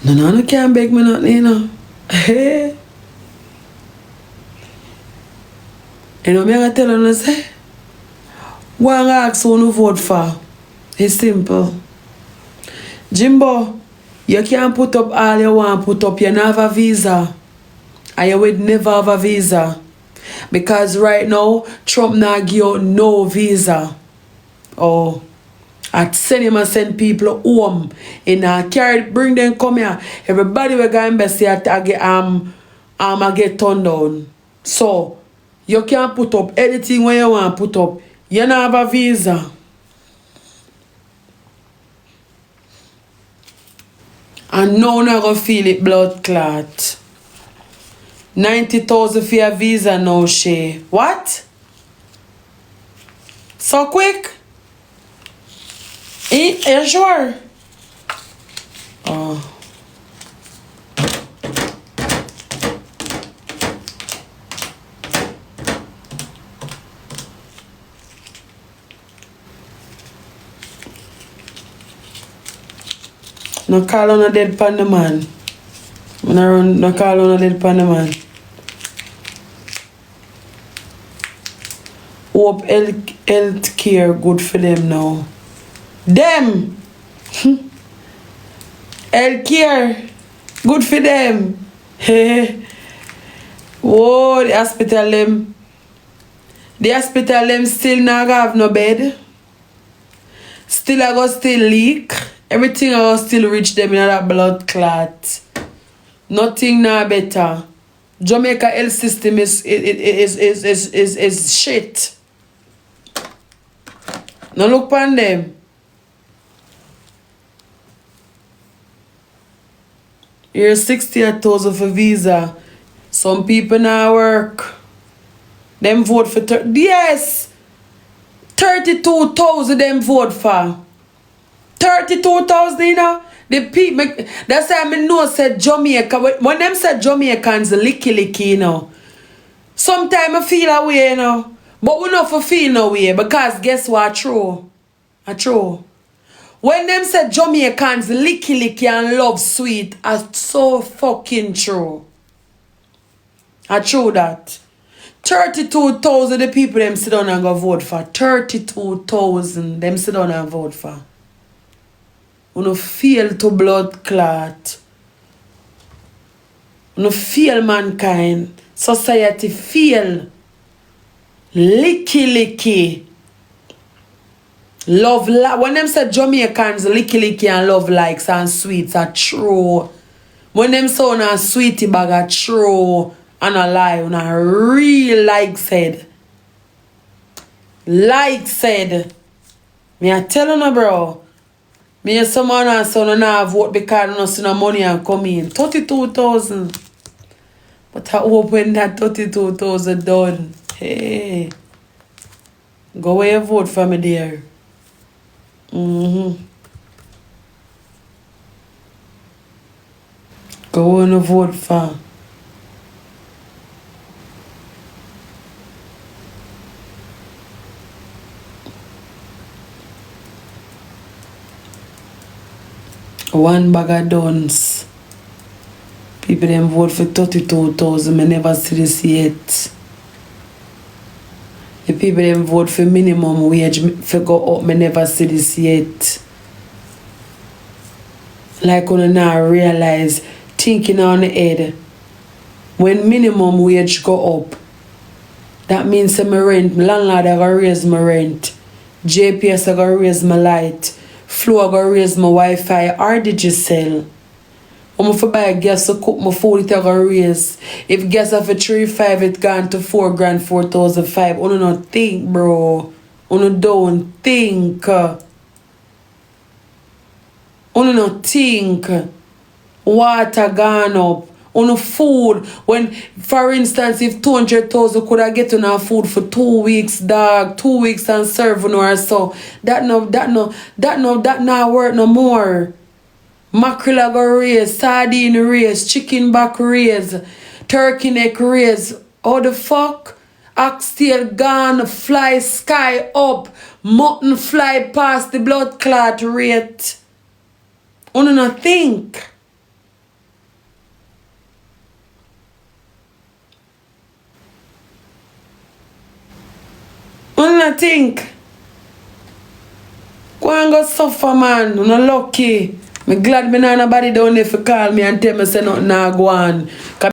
No can't beg me nothing, you know. You know, I'm going to tell you, say, one ask who you vote for. It's simple. Jimbo, you can't put up all you want to put up. You don't have a visa. And you would never have a visa. Because right now, Trump not give you no visa. Oh. I'd send people home in a carry, bring them come here. Everybody will go embassy at get turned down. So you can't put up anything when you want to put up. You don't have a visa. And now you're going to feel it blood clot. 90,000 for your visa now, Shay. What? So quick? Are you sure? Oh. No call on a dead panda man. No call on a dead panda man. Hope health care good for them now. Them health care good for them. Whoa, the hospital them still not have no bed. Still I go still leak. Everything I go still reach them in that blood clot. Nothing now better. Jamaica health system is shit. No look on them. Here's 68,000 for visa. Some people now work. Them vote for yes. 32,000 them vote for. 32,000, you know. The people, that's why I know said Jamaica. When them said Jamaicans licky, you know. Sometimes I feel away, you know. But we not for feel no way because guess what? True. When them said Jamaicans licky and love sweet, are so fucking true. I true that. 32,000 the people them sit down and go vote for. 32,000 them sit down and vote for. You no feel to blood clot. You no feel mankind. Society feel. Licky. Love, when them say Jamaicans licky and love likes and sweets are true. When them say on a sweetie bag are true and a lie, on a real like said. Like said. Me I tell you, bro. Me and someone and son now vote because I don't see no money and come in. 32,000. But I hope when that 32,000 done. Hey. Go away and vote for me there. Go on and vote for. One bag of dons. People them vote for 32,000. I never see this yet. The people them vote for minimum wage for go up. I never see this yet. Like when now realize, thinking on the head, when minimum wage go up, that means my rent, my landlord I gotta raise my rent, JPS I gotta raise my light, Flow I gotta raise my Wi-Fi, or did you sell? I'm for buy gas to cook my food, it I gotta raise. If gas of a 3.5 it gone to 4 grand, 4,500. Uno not think, bro. Uno don't think. Uno not think. Water gone up. On food, when for instance if 200,000 could I get on our food for 2 weeks, dog, 2 weeks and serve on or so, that not work no more. Mackerel I go raise, sardine raise, chicken back raise, turkey neck raise. How the fuck? Oxtail gone, fly sky up, mutton fly past the blood clot rate. Uno not think. I think. Go and go suffer, man. I'm not lucky. I'm glad me not nobody down there for call me and tell me say nothing now go on.